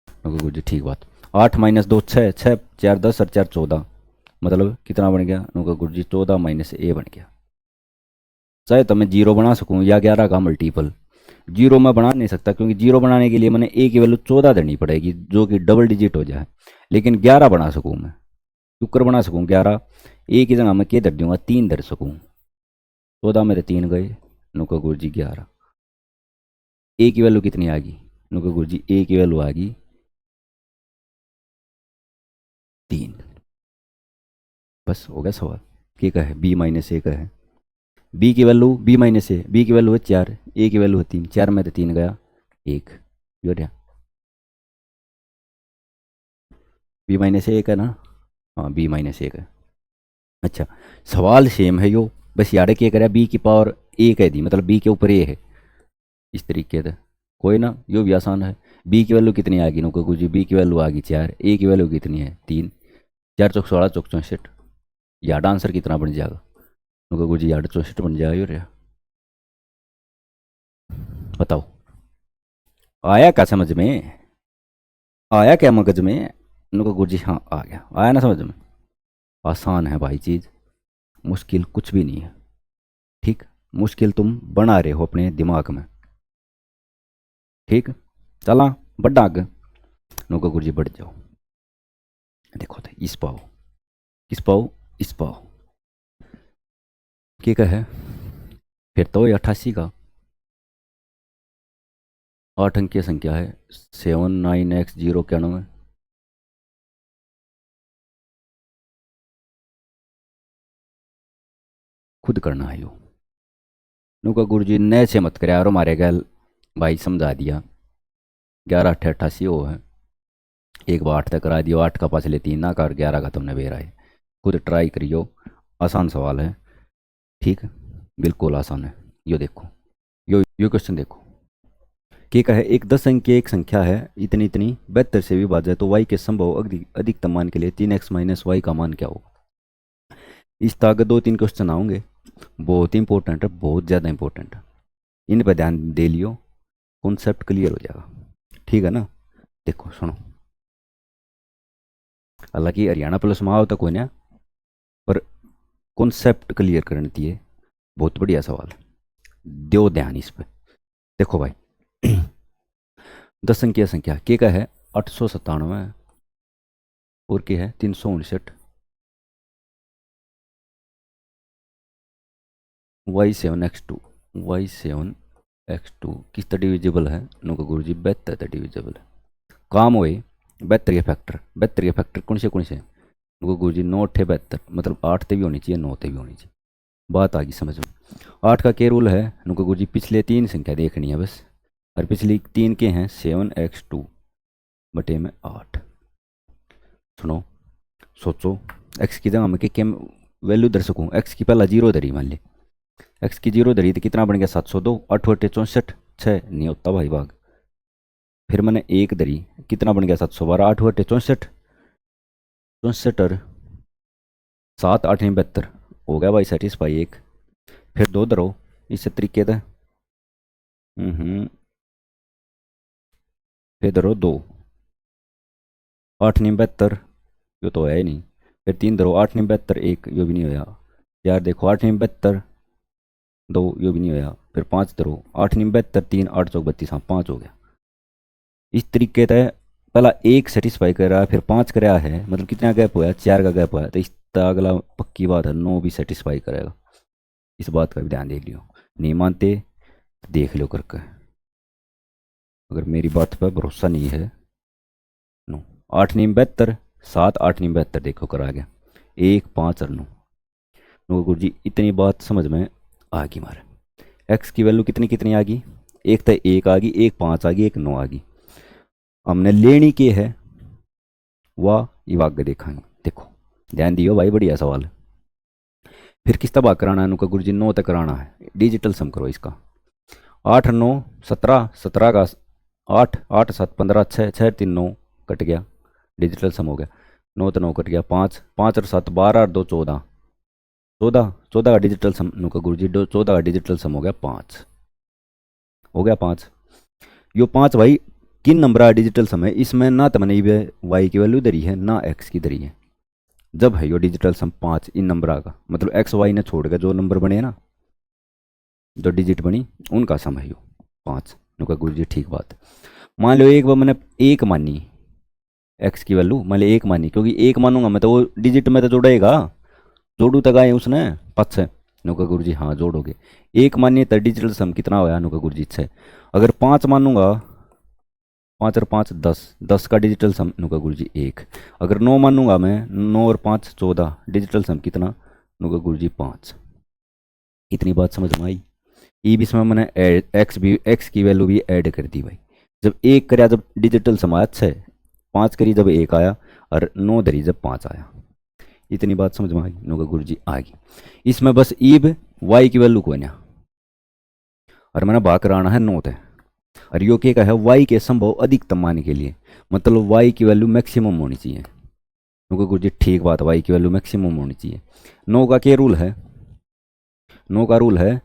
नुको गुरु जी ठीक बात, 8 माइनस 2 6 6 4 10 और 4 14, मतलब कितना बन गया नुको गुरु जी, 14 माइनस ए बन गया। चाहे तो मैं 0 बना सकूँ या 11 का मल्टीपल, 0 मैं बना नहीं सकता क्योंकि 0 बनाने के लिए मैंने ए की वैल्यू 14 देनी पड़ेगी जो कि डबल डिजिट हो जाए, लेकिन 11 बना सकूँ मैं, टुक्कर बना सकूँ 11, ए की जगह मैं के दर दूंगा 3 दर सकूँ, 14 में तो 3 गए नुको गुरु जी 11। ए की वैल्यू कितनी आ गई नुको गुरु जी, ए की वैल्यू आ गई 3। बस हो गया सवाल। के का है बी माइनस ए का है, बी की वैल्यू बी माइनस ए, बी की वैल्यू है 4, ए की वैल्यू है 3, 4 में तो 3 गया 1, यो रहा बी माइनस ए का ना, हाँ बी माइनस ए का। अच्छा सवाल सेम है यो, बस यार क्या करें, बी की पावर ए कह दी, मतलब बी के ऊपर ए है, इस तरीके से कोई ना, यो भी आसान है। बी की वैल्यू कितनी आ गई नो कुछ जी, बी की वैल्यू आ गई 4, ए की वैल्यू कितनी है 3, 4 चौक 16 चौक 64, यार्ड आंसर कितना बन जाएगा नो कुछ जी, यार्ड 64 बन जाएगा। यो रहा, बताओ आया क्या समझ में, आया क्या मगज में नो कुछ जी, हाँ आ गया, आया ना समझ में। आसान है भाई चीज़, मुश्किल कुछ भी नहीं है। ठीक, मुश्किल तुम बना रहे हो अपने दिमाग में। ठीक, चला बढ़ा आगे, नौका गुरु जी बढ़ जाओ। देखो तो इस पाओ, किस पाओ, इस पाओ क्या है, फिर तो 88 का 8 अंकीय संख्या है, 79x091। खुद करना है यो, नौका गुरु जी नए से मत करे यार हमारे गैल, भाई समझा दिया। 11 8 88 वो है, एक बार 8 तक करा दियो, 8 का पास ले 3 ना कर, 11 का तुमने बेरा है। खुद ट्राई करियो, आसान सवाल है। ठीक, बिल्कुल आसान है। यो देखो, यो क्वेश्चन देखो, क्या कहे, एक 10 अंक की एक संख्या है, इतनी इतनी 72 से विभाज्य है, तो y के संभव अधिकतम मान के लिए 3x माइनस वाई का मान क्या होगा। इस तरह के 2-3 क्वेश्चन आएंगे, बहुत इंपॉर्टेंट है, बहुत ज़्यादा इंपॉर्टेंट है। इन पर ध्यान दे लियो, कॉन्सेप्ट क्लियर हो जाएगा। ठीक है ना, देखो सुनो, हालांकि हरियाणा प्लस में आओ तक कोई ना, पर कॉन्सेप्ट क्लियर करने दिए, बहुत बढ़िया सवाल, दो ध्यान इस पे। देखो भाई 10 अंकीय संख्या के का है 897 और के है 359, y7x2, y7x2 किस तरह डिविजिबल है नो का गुरु जी, 72 डिविजिबल है। काम हुए 72 के फैक्टर कौन से नो का गुरु जी, 9 8 72, मतलब 8 ते भी होनी चाहिए, 9 ते भी होनी चाहिए। बात आ गई समझ में। 8 का क्या रूल है नो का गुरु जी, पिछले 3 संख्या देखनी है बस, और पिछली 3 के हैं 7x2 बटे में 8। सुनो, सोचो, एक्स की जगह मैं क्या वैल्यू धर सकूँ, एक्स की पहला 0 धरी मान ली, एक्स की 0 धरी तो कितना बन गया 702, 8 8 64, 6 नहीं होता भाई भाग। फिर मैंने 1 धरी, कितना बन गया 712, 8 8 64, 64 और 7 8 72, हो गया भाई सेटिस्फाई 1। फिर 2 धरो इस तरीके से, फिर धरो 2, 8 72, यो तो है ही नहीं। फिर 3 धरो, 8 72 1, यो भी नहीं होया। यार देखो 8 72 2, यो भी नहीं होया। फिर 5 धरो, 8 72 3, 8 चौक 32, हाँ 5 हो गया। इस तरीके से पहला 1 सेटिस्फाई कर रहा है, फिर 5 कराया है, मतलब कितना गैप हुआ, 4 का गैप हुआ है, तो इस अगला पक्की बात है 9 भी सेटिस्फाई करेगा। इस बात का भी ध्यान दे लियो, नहीं मानते तो देख लो करके, अगर मेरी बात पर भरोसा नहीं है। 9 8 72 7, 8 72 देखो करा गया, 1 5 और 9। गुरु जी इतनी बात समझ में आ गई मारे। एक्स की वैल्यू कितनी कितनी आ गई, एक तो 1 आ गई, एक 5 आ गई, एक 9 आ गई। हमने लेनी के है वाह, ये वाक्य देखेंगे। देखो ध्यान दियो भाई, बढ़िया सवाल है। फिर किस तबाह कराना है नुका गुरु जी, 9 तक कराना है, डिजिटल सम करो इसका। 8 9 17, 17 का 8, 8 7 15, 6 6 3 9 कट गया, डिजिटल सम हो गया। 9 तो 9 कट गया, 5 5 और 7 12 और 2 14, 14 14 का डिजिटल सम नुका गुरु जी, 14 का डिजिटल सम हो गया 5, हो गया 5। यो 5 भाई किन नंबर का डिजिटल सम है, इसमें ना तो मैंने वाई की वैल्यू धरी है ना एक्स की धरी है। जब है यो डिजिटल सम 5 इन नंबर का, मतलब एक्स वाई ने छोड़ के जो नंबर बने ना, जो डिजिट बनी उनका सम है यो 5। नुका गुरु जी ठीक बात है। मान लो एक बार मैंने 1 मानी, एक्स की वैल्यू मान लो 1 मानी, क्योंकि 1 मानूंगा मैं तो वो डिजिट में तो जोड़ेगा, जोड़ू तक आए उसने 5 है। नुका गुरु जी हाँ जोड़ोगे, 1 मानिए तो डिजिटल सम कितना होया नुका गुरु जी 6। अगर 5 मानूंगा, 5 और 5 10, 10 का डिजिटल सम नुका गुरु जी 1। अगर 9 मानूंगा मैं, 9 और 5 14, डिजिटल सम कितना नुका गुरु जी 5। इतनी बात समझ में आई। ई भी इसमें मैंने एक्स की वैल्यू भी ऐड कर दी भाई। जब 1 कराया जब डिजिटल सम आया 6, 5 करी जब 1 आया, और 9 धरी जब 5 आया। इतनी बात समझ में आ गई नुका गुरु जी आ गई। इसमें बस ईब वाई की वैल्यू को ना, और मैंने भाग कराना है 9 है। और यो क्या है, वाई के संभव अधिकतम मान के लिए, मतलब वाई की वैल्यू मैक्सिमम होनी चाहिए। क्योंकि गुरु जी ठीक बात, वाई की वैल्यू मैक्सिमम होनी चाहिए। 9 का क्या रूल है? 9 का रूल है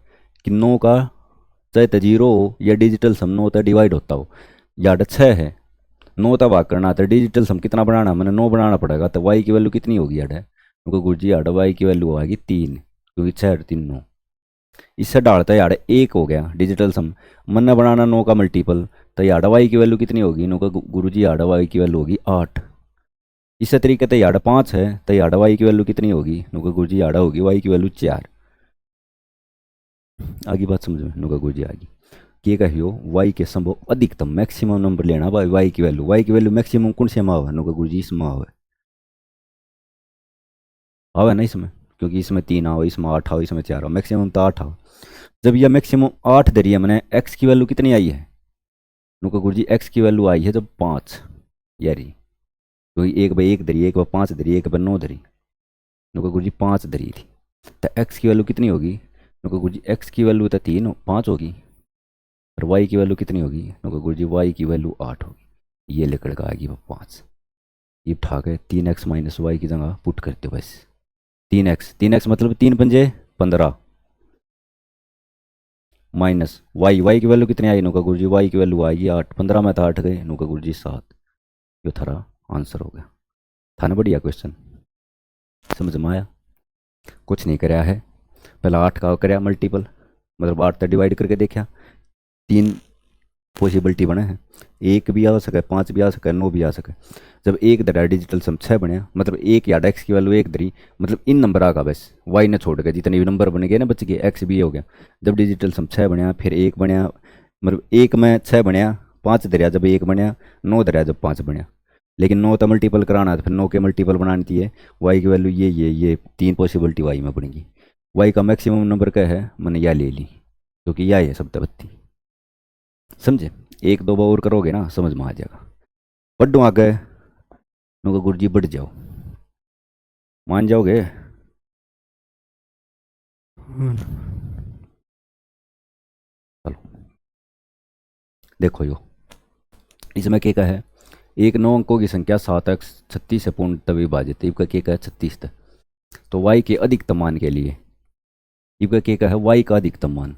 कि 9 का चाहे तो जीरो हो या डिजिटल सम 9 तक डिवाइड होता हो, या 6 है 9 तक भाग करना तो डिजिटल सम कितना बनाना, मैंने 9 बनाना पड़ेगा। तो वाई की वैल्यू कितनी होगी यार? क्योंकि गुरु जी यार वाई की वैल्यू आएगी 3, क्योंकि 6 और 3 9। इससे डालता है यार 1 हो गया डिजिटल सम, मन बनाना 9 का मल्टीपल, तो यार वाई की वैल्यू कितनी होगी? 9 का गुरु जी यार वाई की वैल्यू होगी 8। इसी तरीके से यार 5 है तो यार वाई की वैल्यू कितनी होगी? 9 का गुरु जी यार होगी वाई की वैल्यू 4। आगे बात समझ में? 9 का गुरु जी आगे के कहियो वाई के संभव अधिकतम मैक्सिमम नंबर लेना भाई, वाई की वैल्यू मैक्सिमम कौन से में आवा? 9 का गुरु जी इसमें आवे, आवे ना इसमें, क्योंकि इसमें 3 आओ, इसमें 8 आओ, इसमें 4 आओ, मैक्सिमम तो 8 आओ। जब यह मैक्सिमम 8 धरी है मैंने, एक्स की वैल्यू कितनी आई है? 9 का गुरु जी एक्स की वैल्यू आई है जब 5 यारी, क्योंकि एक बाई 1 धरी, एक बार 5 धरी, एक बार 9 धरी, 9 का गुरु जी 5 धरी थी। तो एक्स की वैल्यू कितनी होगी? 9 का गुरु जी एक्स की वैल्यू तो 5 होगी, और वाई की वैल्यू कितनी होगी? 9 का गुरु जी वाई की वैल्यू 8 होगी। ये लेकर के आएगी वो 5। ये उठा के 3x माइनस वाई की जगह पुट करते हो बस। 3x मतलब 3 पंजे 15 माइनस वाई की वैल्यू कितनी आई? 9 का गुरु जी वाई की वैल्यू आएगी 8, 15 में तो 8 गए, 9 का गुरु जी 7। ये थारा आंसर हो गया। था ना बढ़िया क्वेश्चन? समझ में आया? कुछ नहीं कराया है, पहला 8 का कराया मल्टीपल, मतलब 8 तक डिवाइड करके देखा, 3 पॉसिबिलिटी बने हैं, 1 भी आ सके, 5 भी आ सके, 9 भी आ सके। जब एक धरा डिजिटल सम 6 बनया, मतलब एक याद एक्स की वैल्यू 1 धरी, मतलब इन नंबर आगा बस, वाई ने छोड़ के जितने भी नंबर बन गए ना बच गए, एक्स भी हो गया। जब डिजिटल सम 6 बनया, फिर 1 बनया, मतलब 1 में 6 बनया, 5 धरिया जब 1 बनया, 9 धरिया जब 5 बनया। लेकिन 9 तो मल्टीपल कराना है, फिर 9 के मल्टीपल बनानी चाहिए। वाई की वैल्यू ये 3 पॉसिबिलिटी वाई में बनेगी। वाई का मैक्सिमम नंबर क्या है, मैंने यह ले ली, क्योंकि यह है सब बत्ती। समझे? 1 2 बार और करोगे ना समझ में आ जाएगा। बढ़ो आगे, नुका गुरु जी बढ़ जाओ, मान जाओगे? चलो देखो यो, इसमें क्या का है, एक 9 अंकों की संख्या 7x 36 से पूर्णतः विभाजित है, इसका क्या का है 36 तक। तो y के अधिकतम मान के लिए, इसका क्या का है y का अधिकतम मान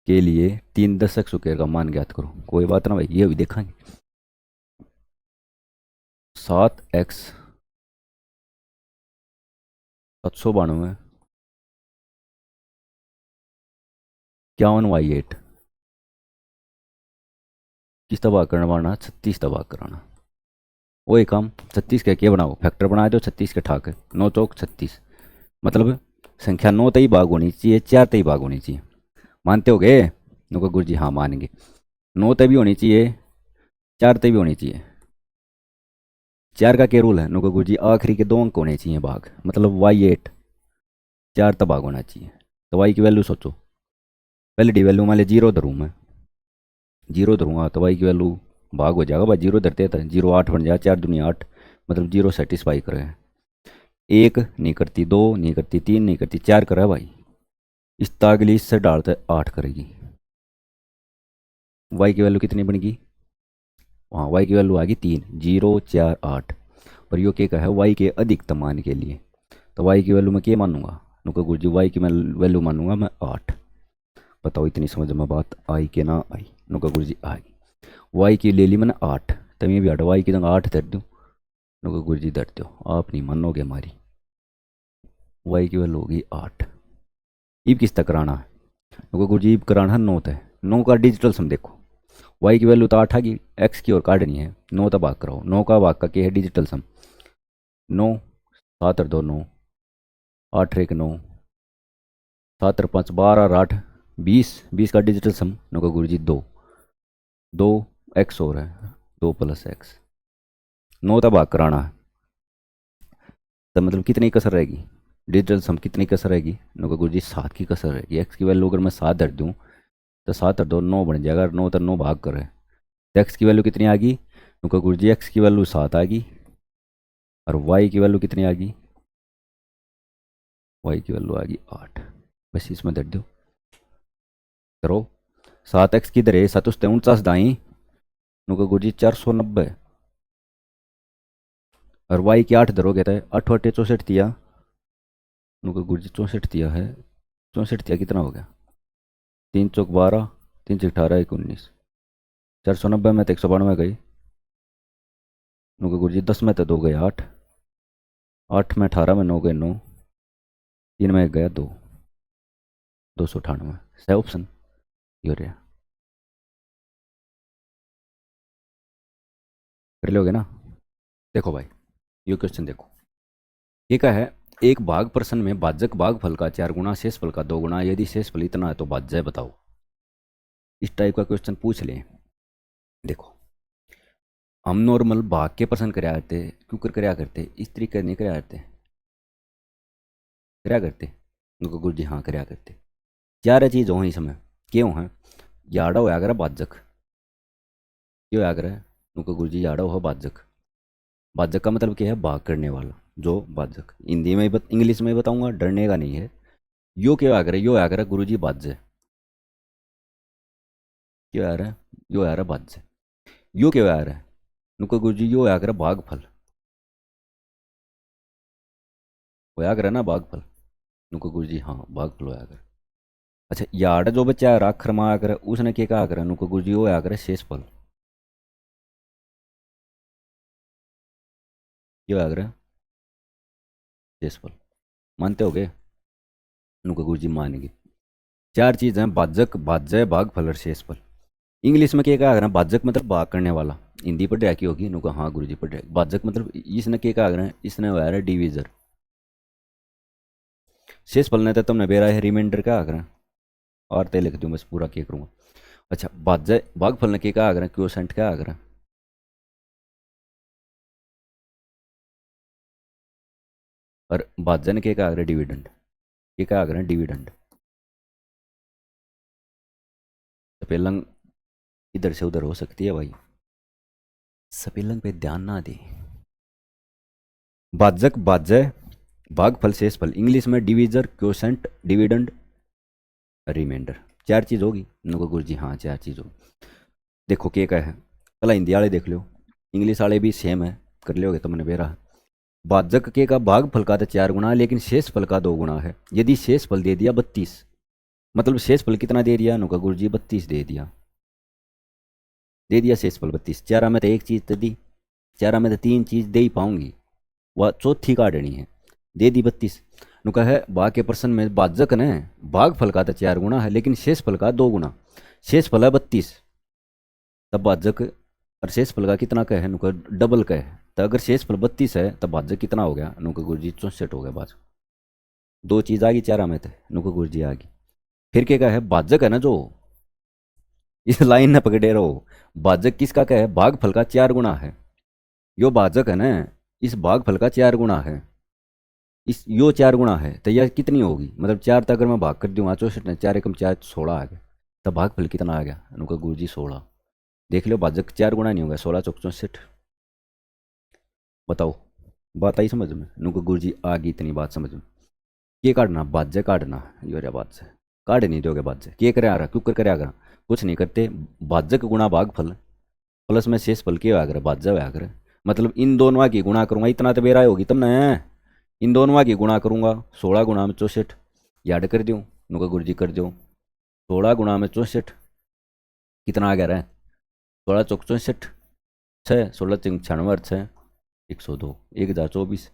के लिए 3 दशक स्क्वायर का मान ज्ञात करो। कोई बात ना भाई, ये भी देखेंगे। 7x 792 51y8 किस तबाह करना मारना, 36 तबाह कराना। वही काम 36 का क्या बनाओ, फैक्टर बना दो 36 के ठाक, 9 चौक 36, मतलब संख्या 9 तई भाग होनी चाहिए, 4 तई भाग होनी चाहिए। मानते हो गए? नुका गुरु जी हाँ मानेंगे। 9 तय भी होनी चाहिए, 4 तय भी होनी चाहिए। 4 का क्या रूल है? नुका गुरु जी आखिरी के 2 अंक होने चाहिए भाग, मतलब y8 4 तक भाग होना चाहिए। तो y की वैल्यू सोचो, पहले डी वैल्यू मान ली 0 धरूँ मैं, 0 धरूँगा तो y की वैल्यू भाग हो जाएगा भाई, 0 धरते था 0 8 बन जाएगा, 4 दूनी 8, मतलब 0 सेटिस्फाई करे। 1 नहीं करती, 2 नहीं करती, 3 नहीं करती, 4 करे भाई। इस तागली इससे डालते 8 करेगी। y की वैल्यू कितनी बनेगी? वहाँ y की वैल्यू आ गई 3, 0 4 8। और यो क्या है, y के अधिकतम मान के लिए, तो y की वैल्यू मैं क्या मानूंगा? नुका गुरु जी y की मैं वैल्यू मानूंगा मैं 8। बताओ इतनी समझ में बात आई कि ना आई? नुका गुरु जी आई। y की ले ली मैंने 8, तब ये भी 8, y की जगह 8 धर दूँ। नुका गुरु जी धर दो, आप नहीं मानोगे हमारी। y की वैल्यू होगी 8। ईब किस तक कराना है? नुका गुरु जी ईब कराना है 9 तक। 9 का डिजिटल सम देखो, y की वैल्यू तो 8 आ गई, x की और काटनी है, 9 तक भाग कराओ। 9 का भाग का क्या है डिजिटल सम? 9 7 और 2 9, 8 1 9, 7 और 5 12 और 8 20, 20 का डिजिटल सम नुका गुरु जी 2, 2 x और है 2 + x। 9 तक भाग कराना है, तो मतलब कितनी कसर रहेगी? डिजिटल सम कितनी कसर रहेगी? नुका गुरु जी 7 की कसर रहेगी। x की वैल्यू अगर मैं 7 धर दूँ तो 7 और 2 9 बन जाएगा, 9 तो 9 भाग करे, तो x की वैल्यू कितनी आ गई? नुका गुरु जी x की वैल्यू 7 आ गई, और y की वैल्यू कितनी आ गई? y की वैल्यू आ गई 8। बस इसमें धर दो, करो। 7x किधर है? 7 दाई नुका गुरुजी 490। और y की 8 धरोगे तो 8 8 64 दिया नुका गुरुजी 64 दिया है। 64 दिया कितना हो गया? 3 चौक 12, 3 चौक 18, 1 19। 490 में तो 192 गई नुका गुरुजी। 10 में तो 2 गए 8, 8 में 18 में 9 गए 9, 3 में 1 गया 2, 298। सही ऑप्शन ये हो रहा। कर लोगे ना? देखो भाई ये क्वेश्चन देखो, ये क्या है? एक भाग प्रश्न में भाजक भागफल का 4 गुना, शेषफल का 2 गुना, यदि शेषफल इतना है तो भाज्य बताओ। इस टाइप का क्वेश्चन पूछ ले। देखो हम नॉर्मल भाग के प्रश्न कराया करते, क्यों कराया करते? इस तरीके नहीं कराया करते, कराया करते उनको गुरु जी हाँ कराया करते। चार चीज़ हो इसमें, क्यों है? याड़ा होया करे भाजक, क्यों होया करे उनको गुरु जी? याड़ा हो भाजक। भाजक का मतलब क्या है? भाग करने वाला, जो भाजक। हिंदी में इंग्लिश में बताऊंगा, डरने का नहीं है। यो क्या होया करे? यो होया करे गुरु जी भाज्य। क्यों होया रहा है? यो होया रहा भाज्य। यो क्या होया रहा है उनको गुरु जी? यो होया करे भागफल, होया करे ना भागफल उनको गुरु जी हाँ भागफल होया करे। अच्छा यार्ड जो बच्चा है राखर में आकर उसने क्या कहा करे उनको गुरु जी? वो आया करे शेषफल। ये आया करे शेषफल। मानते हो गए? उनको गुरु जी मानेंगे। चार चीज़ हैं, भाजक, भाज्य, भागफल और शेषफल। इंग्लिश में क्या कहा करे? भाजक मतलब भाग करने वाला। हिंदी पढ़ रखी होगी उनको, हाँ गुरु जी पढ़ रहे। भाजक मतलब इसने क्या कहा करे? इसने वो है डिविजर। शेषफल ने तो तुमने बेरा है रिमाइंडर क्या करे? और ते लिख दूँ बस, पूरा क्या करूँगा। अच्छा भाज्य भागफल ने क्या कहा करे? क्वोशेंट क्या करे? और भाज्य ने क्या कहा करे? डिविडेंड। ये क्या करे? डिविडेंड। स्पेलिंग इधर से उधर हो सकती है भाई, स्पेलिंग पे ध्यान ना दे। भाजक, भाज्य, भागफल, शेषफल। इंग्लिश में डिविजर, क्वोशेंट, डिविडेंड, रिमाइंडर। चार चीज होगी उनको गुरु जी हाँ चार चीज होगी। देखो क्या है? पहला हिंदी वाले देख लो, इंग्लिश वाले भी सेम है, कर लोगे तो मैंने बेरा। भाजक के का भागफल का तो 4 गुना है, लेकिन शेषफल का 2 गुना है। यदि शेषफल दे दिया 32, मतलब शेषफल कितना दे दिया उनका गुरु जी? 32 दे दिया। दे दिया शेषफल 32। चारा में तो एक चीज तो दी, चारा में तो 3 चीज दे ही पाऊंगी, वह चौथी काटनी है। दे दी 32। नुका है भाग के प्रश्न में भाजक ने भागफल का तो 4 गुना है, लेकिन शेषफल का 2 गुना। शेषफल है 32, तब भाजक और शेषफल का कितना का है? नुका डबल का है। तो अगर शेषफल 32 है तब भाजक कितना हो गया? नुका गुरु जी 64 हो गया। बाज दो चीज आ गई चारा में थे, नुका गुरु जी आ गई। फिर क्या है? भाजक है ना जो, इस लाइन ने पकड़े रहो। भाजक किसका क्या है? भागफल का 4 गुना है। यो भाजक है ना, इस भागफल का 4 गुना है। इस यो 4 गुना है तो यह कितनी होगी? मतलब 4 तक अगर मैं भाग कर दूंगा 64 ने, 4 एकम 4 16 आ गया। तब भागफल कितना आ गया उनका गुरु जी? 16। देख लो भाजक 4 गुना नहीं होगा, 16 चौक 64। बताओ, बात आई समझ में? उनको गुरु जी आ गई इतनी बात समझ में। ये काटना भाज्य काटना, यो रे भाज्य काट नहीं दोगे। भाज्य क्या करे आ रहा? क्यों कर आ रहा? कुछ नहीं करते। भाजक गुणा भागफल प्लस में शेषफल के आकर भाज्य हुआ कर, मतलब इन दोनों की गुणा करूंगा, इतना तो बेरा होगी तब ना। इन दोनों की गुणा करूंगा, 16 गुणा में 64 याद कर दूँ उनका गुरु जी कर दो। 16 गुणा में 64 कितना आ गया रहा है? 16 चौक 64, 6 16 चिंग 96 6 102, 1024।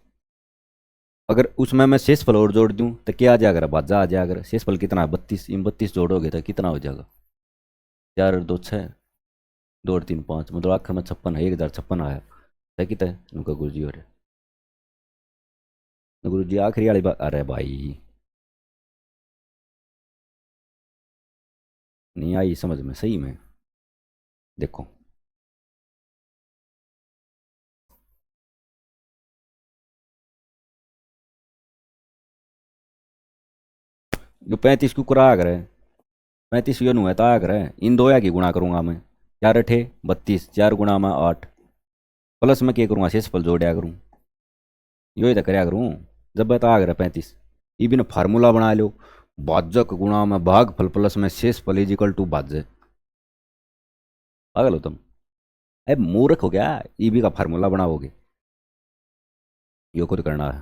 अगर उसमें मैं शेषफल और जोड़ दूं तो क्या आ जाएगा? भाजा आ जाएगा। शेषफल कितना है? 32। इन 32 जोड़ोगे तो कितना हो जाएगा? 4 और 2 6, 2 और 3 5, मतलब आखिर में 56 है। 1056 आया है कितना है उनका गुरु जी? और गुरु जी आखिरी वाली बात। अरे भाई नहीं आई समझ में सही में? देखो जो 35 को करा कर 35 यो नु है तो आ कर इन दो या की गुणा करूंगा मैं। 4 अठे 32, 4 गुणा में 8, प्लस में क्या करूँगा? शेषफल जोड़िया करूँ, यो ही तो कराया करूँ। जब बता आ कर 35, ये भी ना फार्मूला बना लो। भाजक गुणा में भाग फल प्लस में शेष फल इज इक्वल टू भाज्य। पागल हो तुम? अरे मूर्ख हो गया, ईबी का फार्मूला बनाओगे? यो खुद करना है,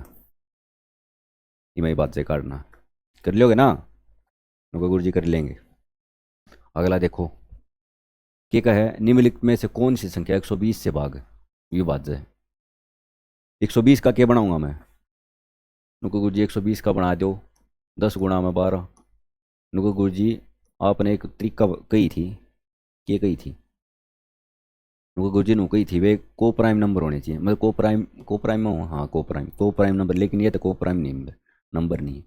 ये मैं बात से काटना कर लोगे ना, उनको गुरु जी कर लेंगे। अगला देखो, क्या है, निम्नलिखित में से कौन सी संख्या 120 से भाग ये बात है। 120 का क्या बनाऊंगा मैं? उनको गुरु जी 120 का बना दो 10 गुणा में 12। उनको गुरु जी आपने एक तरीका कही थी, क्या कही थी? उनको गुरु जी ने कही थी वे को प्राइम नंबर होने चाहिए, मतलब को प्राइम में हो, हाँ को प्राइम नंबर, लेकिन ये तो को प्राइम नहीं नंबर नहीं है।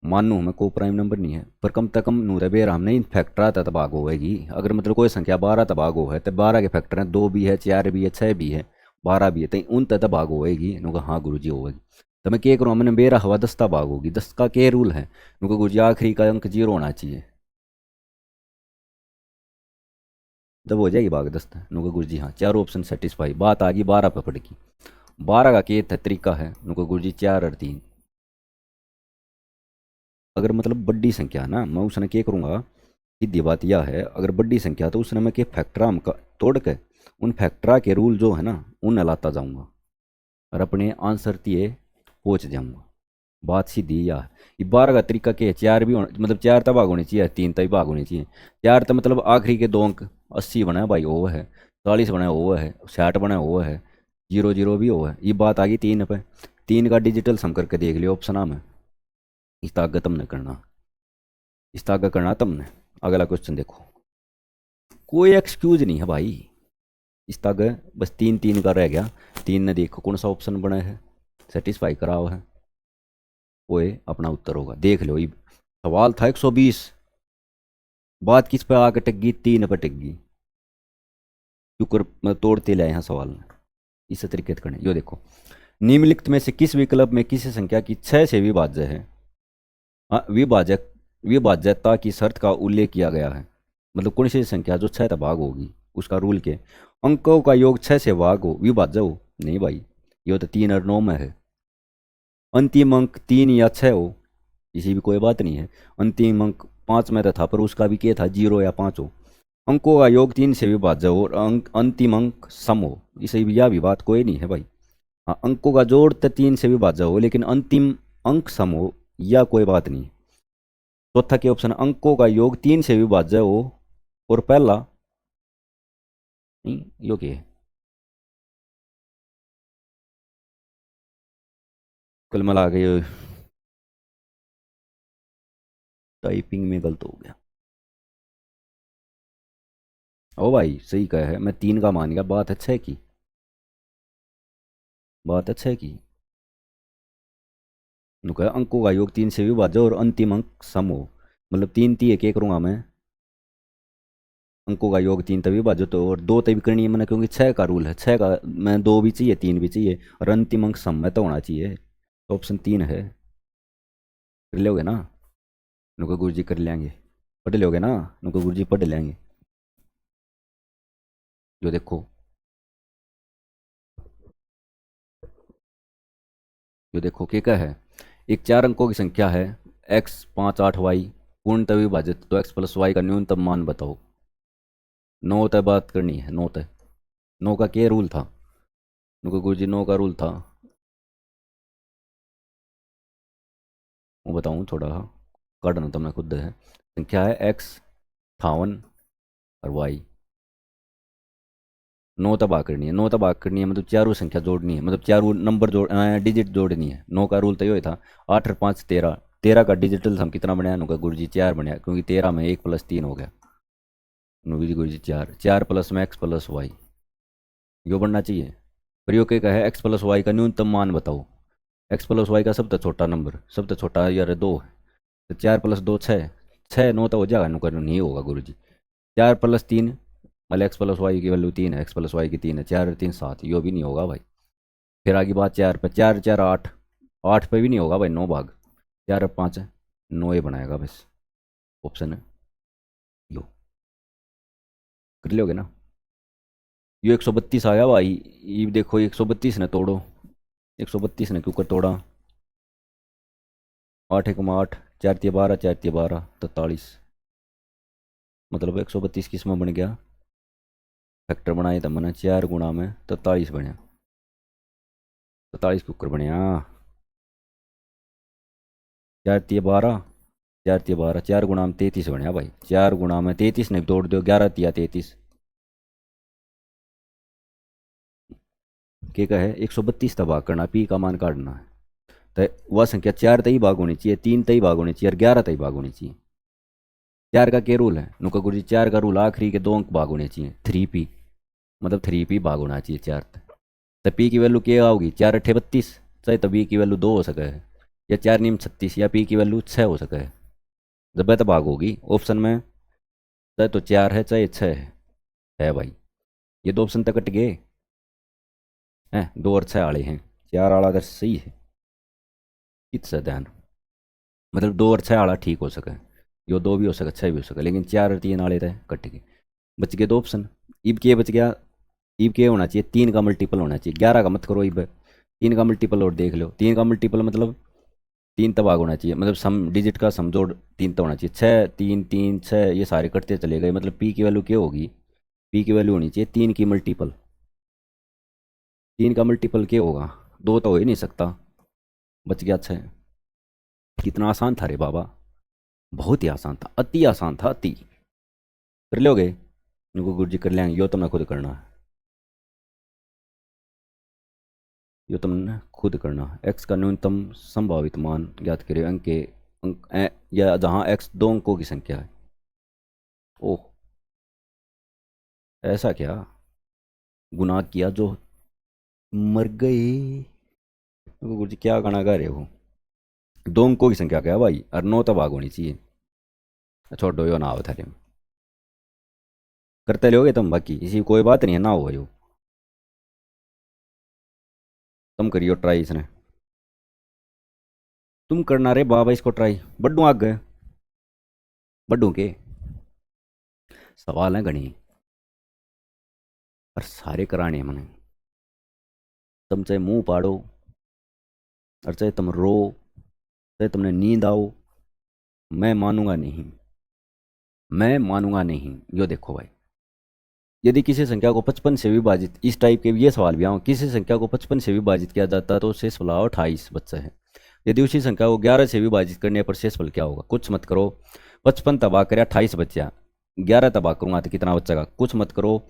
मानू हमें को प्राइम नंबर नहीं है, पर कम से कम नूर बेर हमने इन फैक्टर आता तो भाग होगी। अगर मतलब कोई संख्या 12 तो भाग हो है, तो 12 के फैक्टर हैं, 2 भी है, 4 भी है, 6 भी है, 12 भी है, तो उन तक भाग होगी। उनका हाँ गुरु जी होगी। तो मैं क्या करूँ, मैंने बेरा हवा 10 का भाग होगी, 10 का क्या रूल है? उनको गुरु जी आखिरी का अंक 0 होना चाहिए, जब हो जाएगी भाग 10 तक। उनको गुरु जी हाँ, चारों ऑप्शन सेटिस्फाई। बात आ गई 12 पे पड़ेगी। 12 का क्या तरीका है? उनको गुरु जी 4 और 3। अगर मतलब बड़ी संख्या है ना, मैं उसने क्या करूँगा, सीधी बात यह है, अगर बड़ी संख्या तो उसने मैं के फैक्टरा हम तोड़ के उन फैक्टरा के रूल जो है ना उन लाता जाऊंगा और अपने आंसर तिए पहुँच जाऊंगा। बात सीधी यह है। ये 12 का तरीका क्या है? 4 भी मतलब 4 तक भाग होनी चाहिए, 3 तक भाग होनी चाहिए। 4 तो मतलब आखिरी के 2 अंक 80 बना है भाई, वो है 40 बना है, वो है 60 बना है, वो है 00 भी वो है। ये बात आ गई 3 पे। 3 का डिजिटल सम करके देख लियो ऑप्शन में, इस ताकत तुमने करना, इस ताकत करना तुमने। अगला क्वेश्चन देखो, कोई एक्सक्यूज नहीं है भाई, इस तक बस 3 का रह गया। 3 ने देखो कौन सा ऑप्शन बना है, सेटिस्फाई करा हुआ है, वो अपना उत्तर होगा। देख लो, ये सवाल था 120, बात किस पे आके टिक गई? 3 पे टिक गई। शुक्र मैं तोड़ते लाए हैं सवाल में, इस तरीके से करने। यो देखो, निम्नलिखित में से किस विकल्प में किसी संख्या की 6 से विभाज्य है? हाँ, विभाजक विभाज्यता की शर्त का उल्लेख किया गया है, मतलब कौन सी संख्या जो 6 तक भाग होगी, उसका रूल के अंकों का योग 6 से भाग हो, विभाज्य हो। नहीं भाई, ये तो 3 और 9 में है। अंतिम अंक 3 या 6 हो, इसी भी कोई बात नहीं है। अंतिम अंक 5 में तो था, पर उसका भी क्या था, 0 या 5 हो। अंकों का योग 3 से विभाज्य हो और अंतिम अंक सम हो, इसे भी यह भी बात कोई नहीं है भाई। हाँ, अंकों का जोड़ तो 3 से विभाज्य हो, लेकिन अंतिम अंक सम हो, यह कोई बात नहीं। चौथा के ऑप्शन, अंकों का योग 3 से विभाज्य हो और पहला नहीं, यो क्या है? कुल मिला के टाइपिंग में गलत हो गया। ओ भाई सही कहा है, मैं 3 का मान गया। बात अच्छा है की, बात अच्छा है की। नुका अंकों का योग 3 से विभाज्य और अंतिम अंक सम हो, मतलब 3 ती एक करूँगा मैं, अंकों का योग 3 तभी विभाज्य तो, और 2 तभी करनी है मैंने, क्योंकि 6 का रूल है, 6 का मैं 2 भी चाहिए 3 भी चाहिए, और अंतिम अंक सम में तो होना चाहिए। तो ऑप्शन 3 है। कर लोगे ना? नुका गुरु जी कर लेंगे। पढ़ लोगे ना? नुका गुरु जी पढ़ लेंगे। जो देखो, जो देखो क्या है, एक 4 अंकों की संख्या है x 5 8 y, पूर्णतः विभाजित, तो x प्लस वाई का न्यूनतम मान बताओ। 9 तय बात करनी है, 9 तय। 9 का क्या रूल था? उनको गुरु जी 9 का रूल था, वो बताऊँ थोड़ा, काटना तो मैं खुद है। संख्या है x 58 और y, 9 तबाह करनी है। 9 तबाह करनी है मतलब चारों संख्या जोड़नी है, मतलब चारों नंबर जोड़ डिजिट जोड़नी है। 9 का रूल तो ये था। 8 और 5 13, 13 का डिजिटल हम कितना बनाया? नुका गुरु जी 4 बनाया, क्योंकि 13 में 1 + 3 हो गया। गुरु जी 4, 4 प्लस में x प्लस वाई, यो बनना चाहिए। पर यो क्या है, x प्लस वाई का न्यूनतम मान बताओ। x प्लस वाई का सबसे छोटा नंबर, सबसे छोटा यार 2 है, तो 4 + 2 6, 6 9 तो हो जाएगा, नुका नहीं होगा गुरु जी। 4 + 3, मतलब एक्स प्लस वाई की वैल्यू 3 है, x प्लस वाई की 3 है, 4 और 3 7, यो भी नहीं होगा भाई। फिर आगे बात 4 पे, 4 4 8, 8 पे भी नहीं होगा भाई, 9 भाग, 4 और 5 है, 9 ही बनाएगा बस। ऑप्शन है यो, कर लोगे ना? यो 132 आया भाई, ये देखो 132 ने तोड़ो, 132 ने क्यों कर तोड़ा? 8 1 8, 4 तिया 12, 4 तिया 12 43, मतलब 132 किस में बन गया। फैक्टर बनाए तो मैंने 4 गुणा में 43 बनया, 43 कुकर बनया। 4 तिया 12, 4 तिया 12, 4 गुणा में 33 बनया भाई। 4 गुणा में 33 ने तोड़ दो, 11 तिया 33 के का है 132 तबाह करना, पी का मान काटना है। तो वह संख्या 4 तई भाग होनी चाहिए, 3 तई भाग होनी चाहिए और 11 तई भाग होनी चाहिए। 4 का क्या रूल है नुका गुरु जी, 4 का रूल आखिरी के 2 अंक भाग होने चाहिए, 3p, मतलब 3p भाग होना चाहिए 4 तक। तो पी की वैल्यू क्या होगी, 4 अट्ठे 32, चाहे तो बी की वैल्यू 2 हो सके है, या 4 नीम 36, या पी की वैल्यू 6 हो सके है। जब तो भाग होगी ऑप्शन में, चाहे तो 4 है चाहे 6 है भाई। ये दो ऑप्शन तक कट गए हैं, 2 और 6 आड़े हैं, 4 आड़ा अगर सही है कितना ध्यान, मतलब 2 और 6 आड़ा ठीक हो सके, यो 2 भी हो सके 6 भी हो सके, लेकिन 4 और 3 आड़े रहे कट गए, बच गए 2 ऑप्शन। इब के बच गया, इब के होना चाहिए 3 का मल्टीपल होना चाहिए, 11 का मत करो इब, 3 का मल्टीपल और देख लो, 3 का मल्टीपल मतलब 3 तक भाग होना चाहिए, मतलब सम डिजिट का समजोड़ 3 तक होना चाहिए। 6 3 3 6 ये सारे कटते चले गए, मतलब पी की वैल्यू क्या होगी, पी की वैल्यू होनी चाहिए 3 की मल्टीपल। 3 का मल्टीपल क्या होगा, 2 तो हो ही नहीं सकता, बच गया 6। कितना आसान था रे बाबा, बहुत ही आसान था, अति आसान था अति। कर लोगे, इनको गुरु जी कर लेंगे, यो तुमने खुद करना है, यो तुमने खुद करना है। एक्स का न्यूनतम संभावित मान ज्ञात करें, अंक के या जहाँ एक्स 2 अंकों की संख्या है। ओह, ऐसा क्या गुनाह किया जो मर गए। गुरु जी क्या गाना गा रहे हो, 2 अंकों की संख्या क्या भाई, और 9 तो भाग होनी चाहिए। छोड़ो यो ना हो थारे में, करते रहोगे तुम, बाकी इसी कोई बात नहीं है ना हो यो, तुम करियो ट्राई इसने, तुम करना रे बाबा इसको ट्राई, बड्डू आग गए, बड्डू के सवाल हैं घनी, और सारे कराने हैं मैंने। तुम चाहे मुंह पाड़ो, और चाहे तुम रो, चाहे तुमने नींद आओ, मैं मानूंगा नहीं, मैं मानूंगा नहीं। यो देखो भाई, यदि किसी संख्या को 55 से विभाजित, इस टाइप के ये सवाल भी आओ, किसी संख्या को 55 से विभाजित किया जाता है तो शेष फल 28 बच्चा है। यदि उसी संख्या को 11 से विभाजित करने पर शेष फल क्या होगा, कुछ मत करो, 55 तबाह करे 28 बच्चा, 11 तबाह करूंगा तो कितना बच्चा, कुछ मत करो।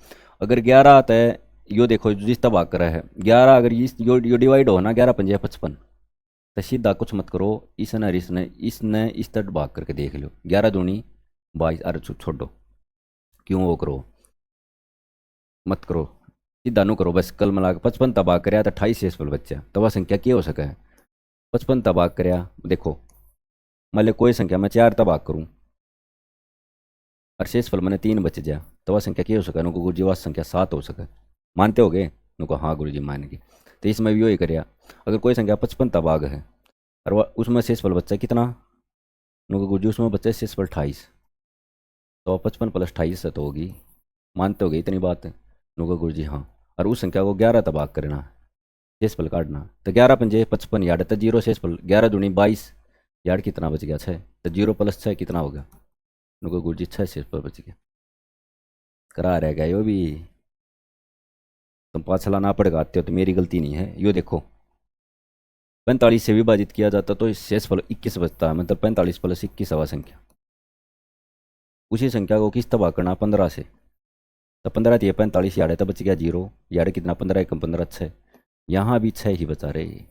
अगर 11 आता है, यो देखो जिस तबाह करा है 11, अगर इस यो डिवाइड हो ना, 11 पंजे 55, तो सीधा कुछ मत करो, इसने इस तक भाग करके देख लो, 11 दूनी 22, अरे छोड़ो, क्यों वो करो, मत करो, सीधा नु करो बस, कल मिला के 55 तबाह कराया तो 28 शेष फल बच्चा, तो वह संख्या क्या हो सके है, 55 तबाह कराया, देखो मान लो कोई संख्या मैं 4 तबाह करूँ और शेष फल मैंने 3 बच जाए, तो वह संख्या क्या हो सके, नुको गुरु जी वह संख्या 7 हो सके, मानते हो गए, नुको हाँ गुरु जी मान गए। तो इसमें भी वही कराया, अगर कोई संख्या 55 तबाह है और वह उसमें शेष फल बच्चा कितना, नुको गुरु जी उसमें बच्चा शेष फल 28, तो 55 प्लस 28 से तो होगी, मानते हो गए इतनी बात है, नुको गुरु जी हाँ। और उस संख्या को 11 तबाह करना, शेषफल काटना, तो 11 पंजे 55 यार्ड, तो जीरो शेषफल, 11 दूनी 22 यार्ड, कितना बच गया 6, तो जीरो प्लस 6 कितना हो गया, उनको गुरु जी 6 शेषफल बच गया। करा रह गया यो भी, तुम पाँच ना पड़ आते हो तो मेरी गलती नहीं है। यो देखो 45 से विभाजित किया जाता तो शेषफल 21 बचता है, मतलब 45 प्लस 21 हवा संख्या। उसी संख्या को किस तबाह करना 15 से, तो 15 दिए 45 यार्ड है, तो बच गया जीरो, यार्ड कितना 15 एकम 15 6, यहाँ भी 6 ही बचा रहे,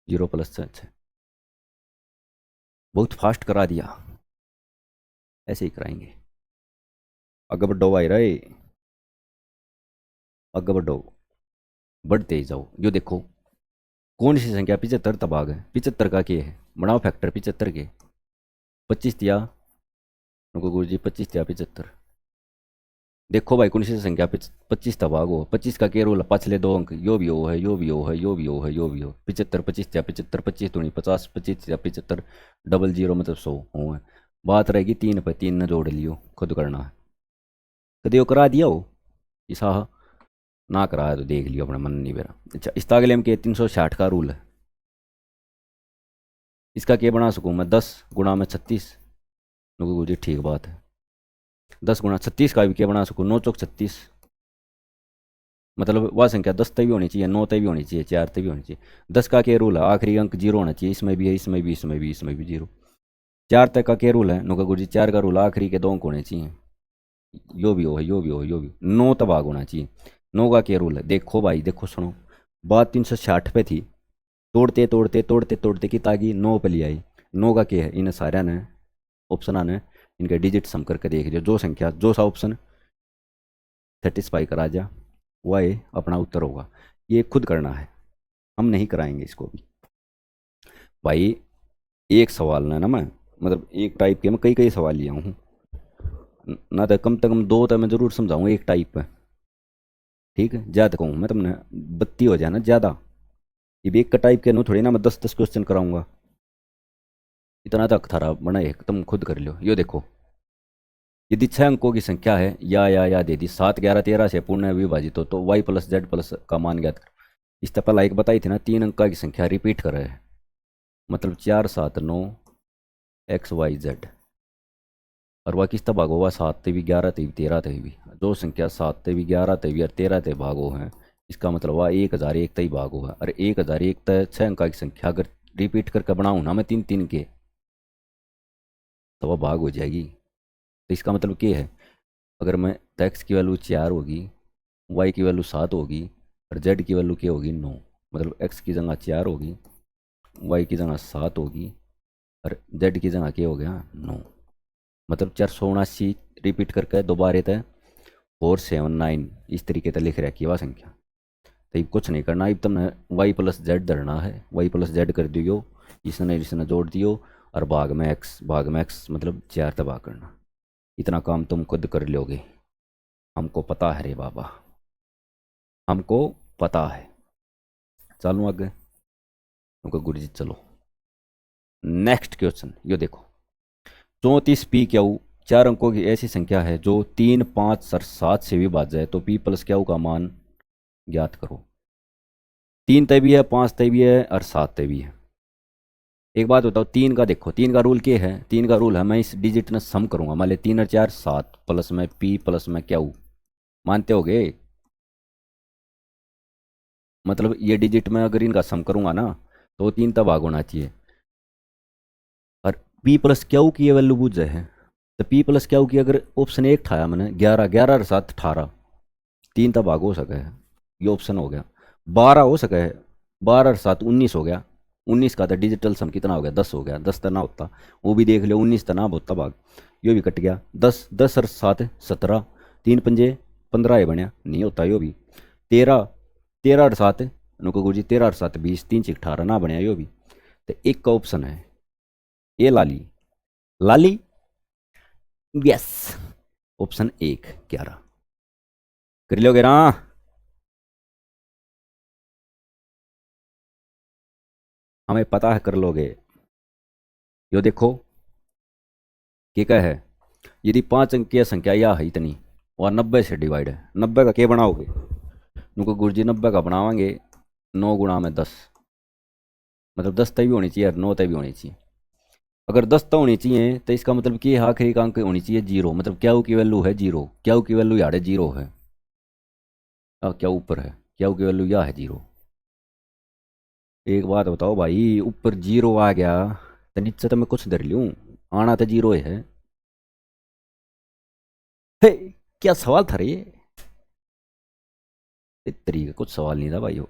जीरो प्लस 6, बहुत फास्ट करा दिया, ऐसे ही कराएंगे। अगर बढ़ो भाई रहे, अगर बढ़ो, बढ़ते ही जाओ। जो देखो कौन सी संख्या 75 तबाग है, 75 का क्या है, बनाओ फैक्टर 75 के, 25 दिया, उनको गुरु जी 25 दिया 75, देखो भाई कौन सी संख्या 25 तबाग हो, 25 का क्या रोल, पाछले 2 अंक, यो भी हो है, यो भी हो है, यो भी हो है, यो भी हो, 75 25 दिया 75, 25 दूनी 50, 25 दिया 75, डबल जीरो मतलब 100 हो है। बात रहेगी 3 पे, 3 ने जोड़ लियो, खुद करना है, कभी वो करा दिया हो ईसा, ना कराया तो देख लियो अपना मन नहीं मेरा। अच्छा इस तागले में के 360 का रूल है, इसका क्या बना सकूँ मैं, 10 × 36। गुरु जी ठीक बात है, 10 × 36 का भी क्या बना सकूँ, 9×4 = 36। मतलब वह संख्या 10 तक भी होनी चाहिए, 9 तक भी होनी चाहिए, 4 तक भी होनी चाहिए। 10 का क्या रूल है, आखिरी अंक 0 होना चाहिए, इसमें भी है, इसमें भी, इसमें भी, इसमें भी 0। 4 तक का क्या रूल है, नुका गुरु जी 4 का रूल आखिरी के 2 अंक होने चाहिए, यो भी हो, यो भी हो, यो भी। 9 तक भाग होना चाहिए। 9 का क्या रूल है, देखो भाई देखो सुनो, बात 360 पे थी, तोड़ते तोड़ते तोड़ते तोड़ते कि ताकि 9 पे ले आई। 9 का क्या है, इन सारे ने ऑप्शन ने इनके डिजिट सम करके देख लियो, जो संख्या जो सा ऑप्शन सेटिस्फाई करा जा वह अपना उत्तर होगा। ये खुद करना है, हम नहीं कराएंगे इसको भी। भाई एक सवाल ना मैं, मतलब एक टाइप के मैं कई कई सवाल लिया हूँ ना, तो कम से कम 2 तो मैं जरूर समझाऊँ एक टाइप पे, ठीक है। ज़्यादा कहूँ मैं तुमने 32 हो जाए ना ज़्यादा, ये भी एक का टाइप के नो थोड़ी ना मैं 10-10 क्वेश्चन कराऊंगा, इतना तक थारा बना है, तुम खुद कर लो। ये देखो, यदि 6 अंकों की संख्या है या दे दी 7, 11, 13 से पूर्ण विभाजित हो तो y + z+ का मान ज्ञात कर। इस तरह पहला एक बताई थी ना, 3 अंक की संख्या रिपीट कर रहे हैं, मतलब 4, 7, 9 XYZ, और वह किस तरह भागो हुआ, 7 ते भी, 11 ते भी, 13 ते भी। जो संख्या 7 ते भी, 11 ते भी और 13 ते भागो है, इसका मतलब वह 1001 तक भागो है। और 1001 तक 6 अंक की संख्या अगर रिपीट करके बनाऊँ ना मैं 3 3 के, तो वह भाग हो जाएगी। तो इसका मतलब क्या है, अगर मैं x की वैल्यू 4 होगी, y की वैल्यू 7 होगी और z की वैल्यू क्या होगी, 9, मतलब x की जगह 4 होगी, y की जगह 7 होगी और z की जगह क्या हो गया, 9। मतलब 479 रिपीट करके दोबारा तय 479 इस तरीके से लिख रखी है वह संख्या। तो कुछ नहीं करना, अब तुमने y + z धरना है, y + z कर दियो, इसने इसने जोड़ दियो और भाग में x मतलब 4 तक भाग करना। इतना काम तुम खुद कर लोगे, हमको पता है रे बाबा, हमको पता है। चलो आगे, उनको गुरु जी चलो नेक्स्ट क्वेश्चन। ये देखो, 34 p q 4 अंकों की ऐसी संख्या है जो 3, 5 और 7 से विभाज्य है, तो p + q का मान ज्ञात करो। 3 तय भी है, 5 तय भी है और 7 तय भी है। एक बात बताओ, 3 का देखो, 3 का रूल क्या है, 3 का रूल है मैं इस डिजिट में सम करूंगा, मान लिया 3 और 4 7 प्लस में p प्लस में q, मानते हो गए। मतलब ये डिजिट में अगर इनका सम करूंगा ना तो 3 तक भाग होना चाहिए, और p + q की ये वैल्यू बुझ जाए है, तो p + q की अगर ऑप्शन 1 ठाया मैंने 11, 11 और 7 18, 3 तक भाग हो सके है, ये ऑप्शन हो गया। 12 हो सके है, 12 और 7 19 हो गया, 19 का था डिजिटल सम कितना हो गया, 10 हो गया, 10 तना होता वो भी देख लो, 19 तना होता भाग, यो भी कट गया। 10, 10 और 7 17, 3 पंजे 15 ही बनया, नहीं होता यो भी। 13, 13 और 7 नुको गुरु जी 13 और 7 20, 3 6 18 ना बनया यो भी। तो एक का ऑप्शन है ये लाली, लाली, यस, ऑप्शन 1 11 कर लोगे ना। हमें पता है कर लोगे। यो देखो क्या है, यदि 5 अंक की संख्या यह है इतनी और 90 से डिवाइड है, 90 का क्या बनाओगे, उनको गुरु जी 90 का बनावाएंगे 9 × 10, मतलब 10 तक भी होनी चाहिए और 9 तक भी होनी चाहिए। अगर 10 तक होनी चाहिए तो इसका मतलब कि आखिरी का अंक होनी चाहिए 0, मतलब क्या की वैल्यू है 0, क्या की वैल्यू यार 0 है, क्या ऊपर है, क्या की वैल्यू यह है 0। एक बात बताओ भाई, ऊपर 0 आ गया तो नीचे तो मैं कुछ धर लूँ, आना तो 0 है। हे, क्या सवाल था रे, इस तरीके कुछ सवाल नहीं था भाई, वो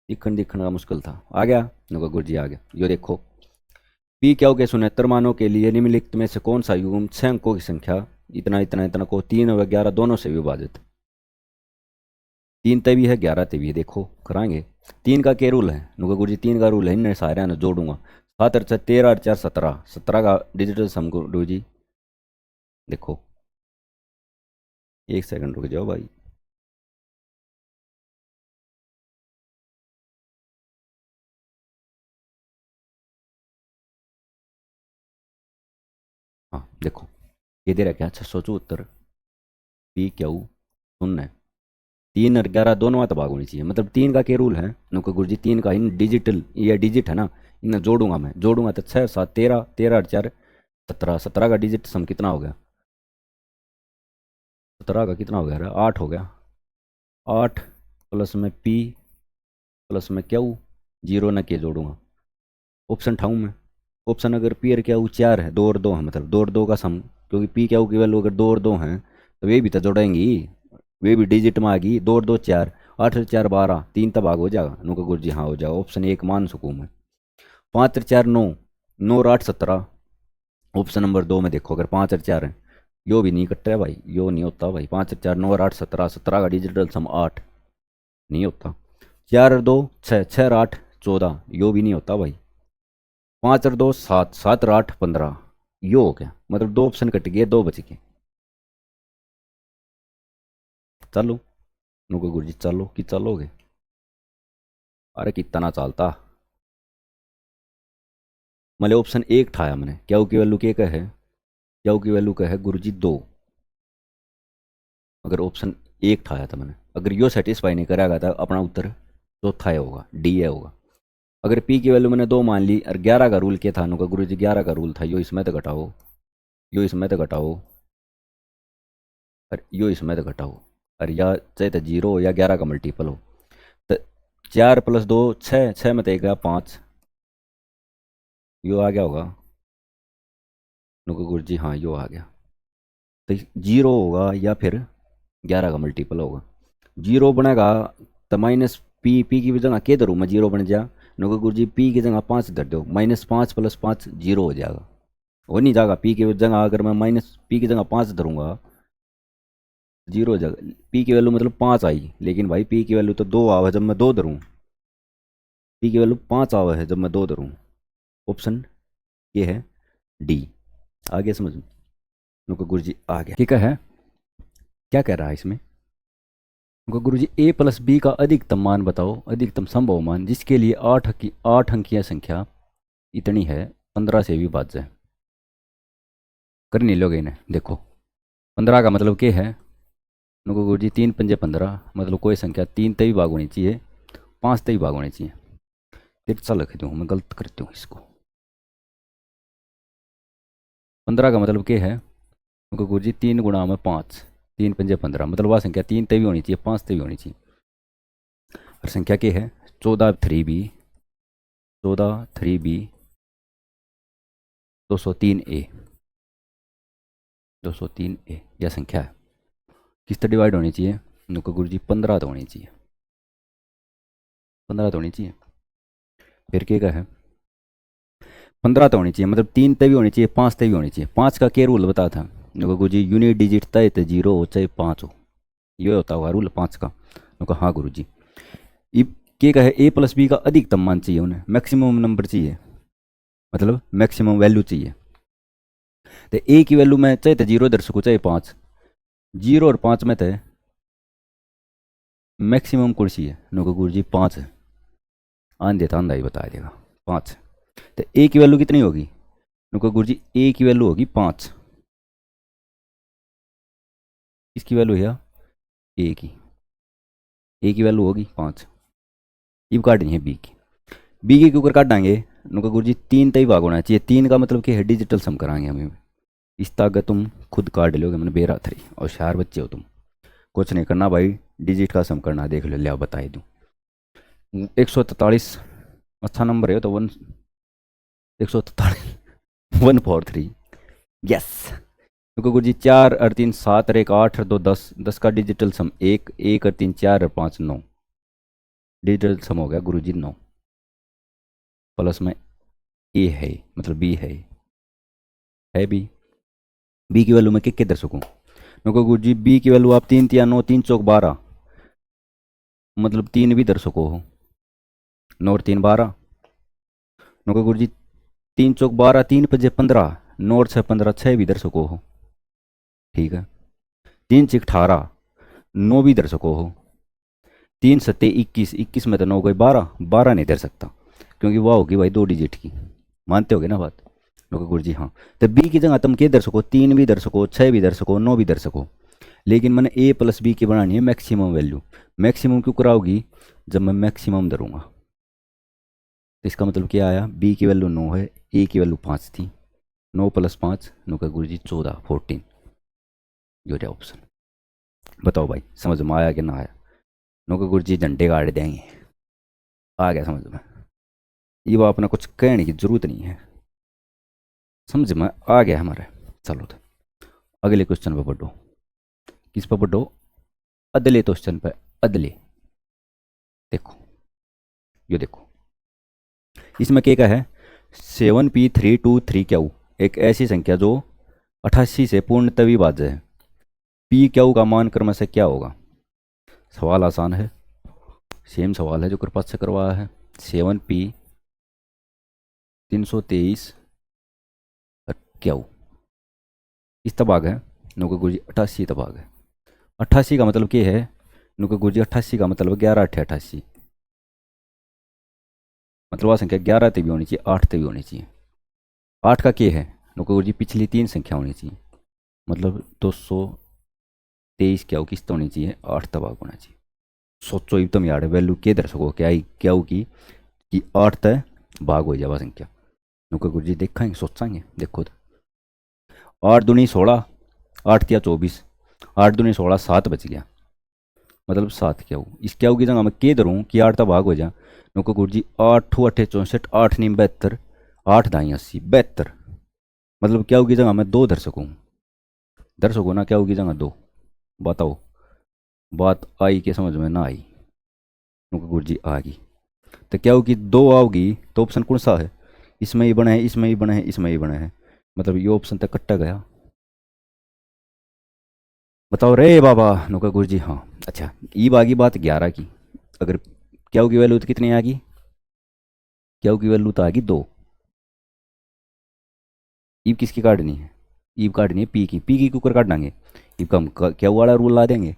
दिखन दिखन का मुश्किल था। आ गया नुका गुरु जी, आ गया। यो देखो, पी क्यू के 69 मानों के लिए निम्नलिखित में से कौन सा युग्म 6 अंकों की संख्या इतना इतना इतना को 3 और 11 दोनों से विभाजित, 3 तय भी है 11 तय भी है, देखो कराएंगे। 3 का क्या रूल है नुका गुरु जी, 3 का रूल है, इन सारे ने जोड़ूंगा, 7 और 13 और 4 17, 17 का डिजिटल सम गुरु जी देखो। एक सेकंड रुक जाओ भाई, हाँ देखो, ये दे रखा है 674 पी क्यू 0, 3 और 11 दोनों में भाग होनी चाहिए। मतलब 3 का क्या रूल है नुका गुरु जी, 3 का इन डिजिटल, ये डिजिट है ना, इन्हें जोड़ूंगा मैं, जोड़ूंगा तो 6 7 13, 13 और 4 17, 17 का डिजिट सम कितना हो गया, 17 का कितना हो गया, 8 हो गया। 8 प्लस में पी प्लस में क्यू, जीरो न के जोड़ूंगा, ऑप्शन ठाऊँ मैं। ऑप्शन अगर पी और क्यू 4 है, 2 और 2 है, मतलब 2 और 2 का सम, क्योंकि पी क्यू की वैल्यू अगर 2 और 2 हैं तो वे भी तो जोड़ेंगी, वे भी डिजिट में आ गई। 2 और 2 4, 8 और 4 12, 3 तब आग हो जाएगा, नुका गुरु जी हाँ हो जाएगा, ऑप्शन 1 मान सकूँ मैं। 5 और 4 9, 9 और 8 17, ऑप्शन नंबर 2 में देखो, अगर 5 और 4 है, यो भी नहीं कट रहा है भाई, यो नहीं होता भाई। 5 और 4 9 और 8 17, 17 का डिजिटल सम 8 नहीं होता। 4 और 2 6, 6 और 8 14, यो भी नहीं होता भाई। 5 और 2 7, 7 और 8 15, यो हो गया, मतलब 2 ऑप्शन कट गए, 2 बच गए। चलो नुका गुरु जी चलो कि चलोगे, अरे कितना ना चलता। मतलब ऑप्शन 1 ठाया मैंने, क्या की वैल्यू क्या है, क्या की वैल्यू क्या है गुरु जी 2, अगर ऑप्शन 1 ठाया था मैंने, अगर यो सेटिस्फाई नहीं कराएगा तो अपना उत्तर चौथा होगा, डी ए होगा। अगर पी की वैल्यू मैंने 2 मान ली, और 11 का रूल क्या था नुका गुरु जी, 11 का रूल था यो इसमें तो घटाओ, यो इसमें तो घटाओ, और यो इसमें तो घटाओ, और या चाहे तो 0 हो या 11 का मल्टीपल हो, तो 4 प्लस 2 6, 6 में तो एक गया 5, यो आ गया होगा नुका गुरु जी, हाँ यो आ गया। तो 0 होगा या फिर 11 का मल्टीपल होगा। 0 बनेगा तो माइनस पी, पी की जगह के धरूँ मैं, 0 बन जा, नुका गुरु जी पी की जगह 5 धर दो, -5 + 5 0 हो जाएगा, हो नहीं जाएगा। पी की जगह अगर मैं माइनस पी की जगह 5 धरूंगा, 0 हो जाएगा। पी की वैल्यू मतलब 5 आई, लेकिन भाई पी की वैल्यू तो 2 आवा जब मैं 2 धरूँ, पी की वैल्यू 5 आवा है जब मैं 2 धरूँ। ऑप्शन ये है डी। आगे समझ, नुका गुरु जी आ गया, ठीक है। क्या कह रहा है इसमें, गुरु जी ए प्लस बी का अधिकतम मान बताओ, अधिकतम संभव मान जिसके लिए 8 अंकीय संख्या इतनी है 15 से विभाज्य है। कर नहीं लोगे इन्हें, देखो 15 का मतलब क्या है गुरु जी, 3 पंजे 15, मतलब कोई संख्या 3 तभी भाग होनी चाहिए, 5 तभी भाग होनी चाहिए। तिरछा लिख दूँ मैं, गलत करती हूँ इसको। 15 का मतलब क्या है गुरु जी, 3 गुणा में 5, 3 पंजे 15, मतलब वह संख्या 3 तभी होनी चाहिए, 5 तभी होनी चाहिए। और संख्या क्या है 14 3b, 14 3b 203a, 203a यह संख्या है। किस तरह डिवाइड होनी चाहिए नुका गुरु जी, 15 तो होनी चाहिए, 15 तो होनी चाहिए। फिर क्या है 15 तो होनी चाहिए, मतलब 3 तभी होनी चाहिए, 5 तभी होनी चाहिए। 5 का क्या रूल बता था नुका गुरु जी, यूनिट डिजिट तय तो 0 हो चाहे 5 हो, ये होता होगा रूल 5 का। नुका हाँ गुरु जी। क्या है ए प्लस बी का अधिकतम मान चाहिए उन्हें, मैक्सिमम नंबर चाहिए, मतलब मैक्सिमम वैल्यू चाहिए। तो ए की वैल्यू में चाहे तो 0 दर सकूँ चाहे 5, 0 और 5 में तो मैक्सिमम कुर्सी है नुका गुरु जी 5 है, आंधे था अंधा ही बता देगा 5। तो ए की वैल्यू कितनी होगी नुका गुरु जी, ए की वैल्यू होगी 5, इसकी वैल्यू है ए की, ए की वैल्यू होगी 5। अब काटनी है बी की, बी की क्यों काटेंगे नुका गुरु जी, 3 तय भाग होना चाहिए। 3 का मतलब क्या है, डिजिटल सम कराएंगे हमें, इस ताकत तुम खुद काट लोगे, मैंने बेरा थरी और 4 बच्चे हो तुम, कुछ नहीं करना भाई, डिजिट का सम करना, देख लो लिया बता दूँ। 143 अच्छा नंबर है तो 143 143, यस। क्योंकि गुरु जी 4 और 3 7 और 1 8 और 2 10, 10 का डिजिटल सम 1, 1 और 3 4 और 5 9, डिजिटल सम हो गया गुरु जी 9, प्लस में ए है मतलब बी है बी, बी की वैल्यू में कितने दर सकूँ क्योंकि गुरु जी, बी की वैल्यू आप 3 3 9, 3 चौक 12, मतलब 3 भी दर सको हो, 9 और 3 12, क्योंकि गुरु जी 3 चौक 12, 3 पंजे 15, 9 और 6 15, 6 भी दर सको हो, ठीक है। 3 6 18, 9 भी दर सको हो, 3 सत्ते 21, 21 में तो 9 गई 12, 12 नहीं दर सकता क्योंकि वह होगी भाई 2 डिजिट की, मानते होगे ना बात लोग गुरु जी, हाँ। तो बी की जगह तुम क्या दर सको, 3 भी दर सको, 6 भी दर सको, 9 भी दर सको, लेकिन मैंने ए प्लस बी की बनानी है मैक्सिमम वैल्यू। मैक्सिमम क्यों कराओगी, जब मैं मैक्सिमम धरूंगा, तो इसका मतलब क्या आया, बी की वैल्यू 9 है, ए की वैल्यू 5 थी, 9 + 5 9 का गुरुजी 14 14, जो रहा ऑप्शन। बताओ भाई समझ में आया कि ना आया? 9 का गुरुजी झंडे गाड़ देंगे। आ गया समझ में? ये वो अपना कुछ कहने की जरूरत नहीं है, समझ में आ गया हमारे। चलो तो अगले क्वेश्चन पे बढ़ो। किस पे बढ़ो? अगले क्वेश्चन पे। अगले देखो, ये देखो, इसमें क्या है, 7p323 क्यू एक ऐसी संख्या जो 88 से पूर्णतः विभाज्य है, पी क्यू का मान क्रमशः क्या होगा? सवाल आसान है, सेम सवाल है जो कृपा से करवाया है। 7p323 क्यू इस तबाग है, नो का गुरुजी 88 तबाग है। 88 का मतलब क्या है? नो का गुरुजी 88 का मतलब 11 8 88, मतलब वह संख्या 11 तक भी होनी चाहिए, 8 तक भी होनी चाहिए। 8 का क्या है? नो का गुरुजी पिछली 3 संख्या होनी चाहिए, मतलब 223 क्या किस्त होनी चाहिए, 8 तबाक होना चाहिए। सोचो ही तुम यार, वैल्यू के दर सको क्या ही क्या होगी कि 8 तय भाग हो जावा संख्या। नुका गुरुजी देखेंगे सोचेंगे, देखो तो 8 दूनी 16, 8 तिया 24, 8 दूनी 16, 7 बच गया, मतलब 7 क्या हो। इस क्या होगी जगह मैं के धरूँ कि 8 का भाग हो जा। नुका गुरुजी 8 अठे 64, 8 नीम 72, 8 दाई 80 72, मतलब क्या होगी जगह मैं 2 धर सकूँ ना, क्या होगी जगह 2। बताओ बात आई के समझ में ना आई? नुका गुरुजी आ गई। तो क्या होगी, 2 आओगी तो ऑप्शन कौन सा है? इसमें ही बना है, इसमें ही बना है, इसमें ही बना है, मतलब ये ऑप्शन तक कट्टा गया। बताओ रे बाबा नुका गुरुजी। हाँ अच्छा, ईब आ गई बात 11 की। अगर क्या होगी वैल्यू तो कितनी आ गई? क्या होगी वैल्यू तो आ गई 2। ईब किसकी काटनी है? ईब काटनी है पी की। पी की कुकर काट देंगे, ईब का हम क्या वाला रूल ला देंगे।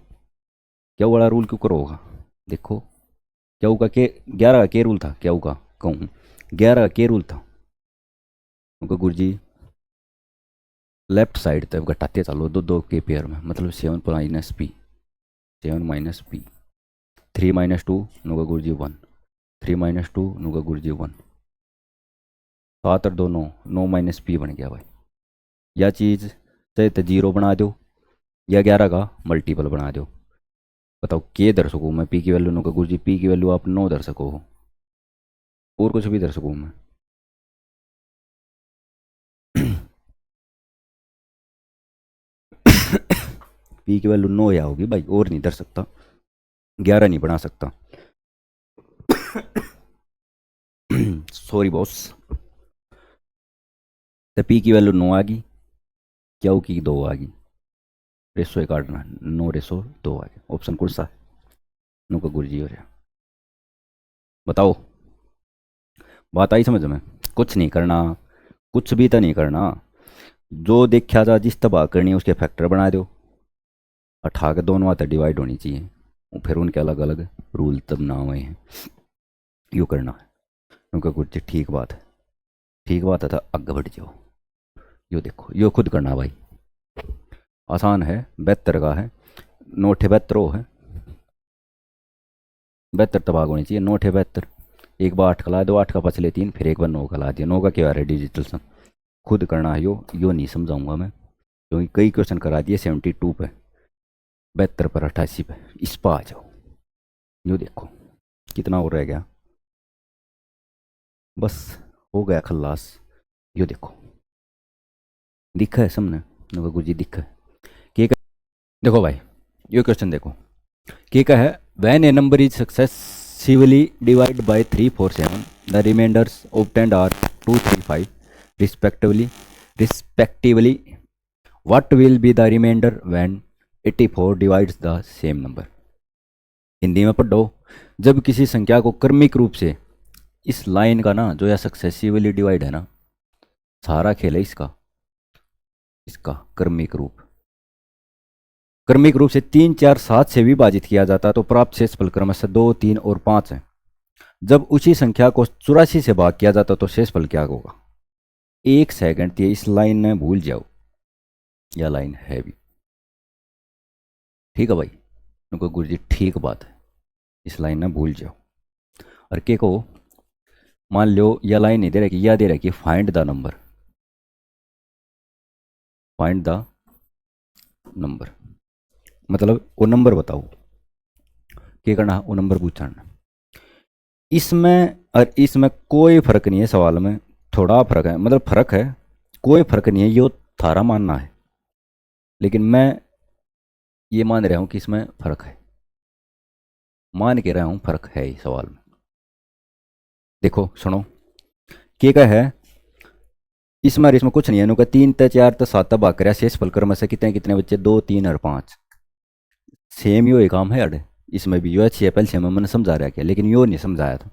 क्या वाला रूल कुकर होगा? देखो क्या होगा के 11 का के रूल था, क्या होगा कहूँ 11 का के रूल था। नुका गुरुजी लेफ्ट साइड तक घटाते चलो, दो दो के पेयर में, मतलब 7 - p 3 - 2 नुका गुरुजी 1, 3 - 2 नुका गुरुजी 1, 7 और 2 9, 9 - p बन गया भाई। यह चीज़ चाहे तो 0 बना दो या 11 का मल्टीपल बना दो। बताओ के दर सकूँ मैं पी की वैल्यू, नुका गुरुजी पी की वैल्यू आप 9 दर सको हो, और कुछ भी दर सकूँ मैं। पी की वैल्यू 9 या होगी भाई, और नहीं दर सकता, 11 नहीं बना सकता। Sorry boss. तो पी की वैल्यू 9 आ गई, क्या की 2 आ गई, रेसो एक काटना, 9/2 आ गया। ऑप्शन कौन सा है? नो का गुरुजी हो रहा। बताओ बात आई समझ में? कुछ नहीं करना, कुछ भी तो नहीं करना, जो देखा जा जिस तबाह करनी है उसके फैक्टर बना दो, अठा के दोनों हाथ डिवाइड होनी चाहिए, फिर उनके अलग अलग रूल तब ना हुए हैं, यूँ करना है। उनका कुछ ठीक बात है, ठीक बात है था, आगे बढ़ जाओ। यो देखो यो खुद करना भाई, आसान है, 72 का है, 9 72 है, 72 तबाह होनी चाहिए, 9 72। एक बार 8 खिला दो, 8 का पछले 3, फिर एक बार 9 खिला दिया, 9 का क्या है डिजिटल सम, खुद करना है। यो नहीं समझाऊंगा मैं, क्योंकि कई क्वेश्चन करा दिए 72 पे, 72 पर 88 पे, इस पर आ जाओ। यो देखो कितना और रह गया, बस हो गया खल्लास। यो देखो दिखा है सामने, नगा गुरुजी दिखा है के का? देखो भाई ये क्वेश्चन देखो, के का है, when a number is successively divide by 3 4 7 the remainders obtained are 2 3 5 respectively what will be the remainder when 84 divides the same number? Hindi में पढ़ो, जब किसी संख्या को क्रमिक रूप से, इस लाइन का ना जो यह सक्सेसिवली डिवाइड है ना, सारा खेल है इसका, इसका क्रमिक रूप से 3 4 7 से विभाजित किया जाता है तो प्राप्त शेषफल क्रमशः 2 3 और 5 है। जब उसी संख्या को 84 से भाग किया जाता तो शेषफल क्या होगा? 1 सेकंड थी, इस लाइन में भूल जाओ, यह लाइन है भी ठीक है भाई, उनको गुरु जी ठीक बात है, इस लाइन में भूल जाओ। और के को मान लो यह लाइन नहीं दे रखी, यह दे रखी find the number, find the number, मतलब वो नंबर बताओ, क्या करना वो नंबर पूछना। इसमें और इसमें कोई फर्क नहीं है, सवाल में थोड़ा फर्क है, मतलब फर्क है, कोई फर्क नहीं है, ये थारा मानना है, लेकिन मैं ये मान रहा हूं कि इसमें फर्क है, मान के रहा हूं फर्क है इस सवाल में। देखो सुनो, क्या है इसमें और इसमें कुछ नहीं है, इनका 3 त 4 त 7 भाग कर शेष फल क्रम से कितने कितने बच्चे, 2 3 और 5, सेम यो ही काम है अड़े, इसमें भी यो है 6 पहले 6 में मैंने समझा रहा क्या, लेकिन यो नहीं समझाया था।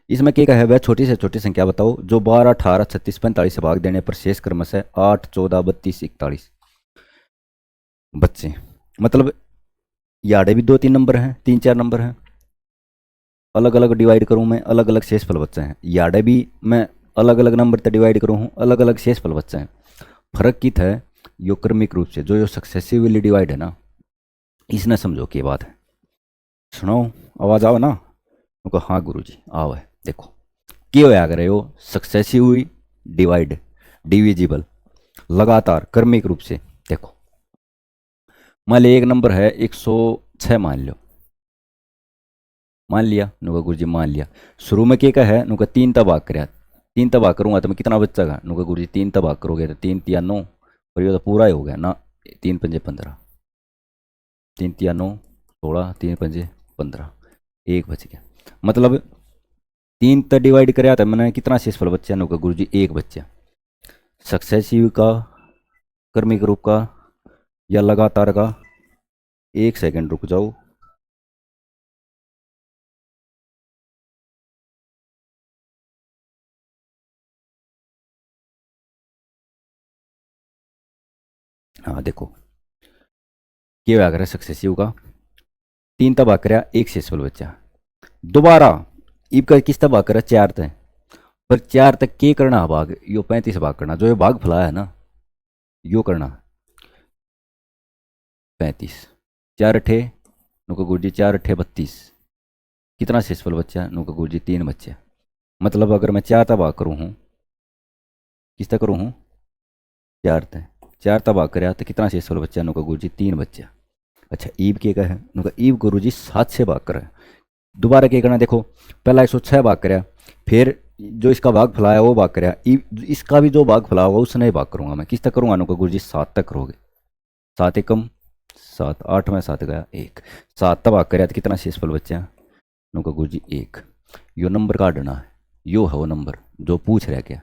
इसमें क्या है, वह छोटी से छोटी संख्या बताओ जो 12 18 36 45 से भाग देने पर शेष क्रम से 8 14 32 41 बच्चे, मतलब याडे भी 2 3 नंबर हैं, 3 4 नंबर हैं, अलग अलग डिवाइड करूं मैं, अलग अलग शेषफल बच्चे हैं, याडे भी मैं अलग अलग नंबर तक डिवाइड करूं हूं, अलग अलग शेषफल बच्चे हैं। फर्क कित है, यो क्रमिक रूप से जो यो सक्सेसिवली डिवाइड है ना, इसने समझो की बात है। सुनो, आवाज आओ ना, उनको हाँ गुरु जी आओ है। देखो क्या होया करे हो, सक्सेसिव डिवाइड, डिविजिबल, लगातार क्रमिक रूप से। देखो मान लिया एक नंबर है 106 मान लो, मान लिया नुका गुरु जी मान लिया, शुरू में क्या है नुका 3 तबाह कर, 3 तबाह करूंगा तो मैं कितना बचेगा, नुका गुरु जी 3 तबाह करोगे तो 3 तिया 9, और ये तो पूरा ही हो गया ना, 3 पंजे 15, 3 तिया 9 16, 3 पंजे 15, एक बच गया, मतलब 3 तक डिवाइड कराया था मैंने, कितना शेषफल बच्चा नुका गुरु जी एक बच्चा, सक्सेसिव का, क्रमिक रूप का या लगातार का, एक सेकंड रुक जाओ, हाँ देखो क्या होया करे सक्सेसिव का, 3 तबाह कराया एक शेषफल बच्चा, दोबारा ईब का किस तबाह करा 4 तक, पर 4 तक के करना भाग, यो 35 भाग करना, जो ये भाग फैलाया है ना यो करना 35, 4 अठे नुका गुरु जी 4 अठे 32, कितना शेषफल बच्चा नुका गुरु जी 3 बच्चे, मतलब अगर मैं 4 तबाह करूँ हूँ, किस तक करूँ हूँ 4 तक, 4 तबाह कराया तो कितना शेषफल बच्चा नुका गुरु जी 3 बच्चा। अच्छा ईब के का है नुका ईब गुरु जी 7 से भाग करा, दोबारा क्या करना, देखो पहला 106 भाग कराया, फिर जो इसका भाग फैलाया वो भाग कराया, इसका भी जो भाग फैला होगा उसने ही भाग करूंगा मैं, किस तक करूंगा नुका गुरु जी 7 तक करोगे, 7 एकम 7, 8 में 7 गया 1, 7 तक भाग कराया तो कितना शेषफल बच्चा नुका गुरु जी 1, यो नंबर काटना है, यो है वो नंबर जो पूछ रहा क्या,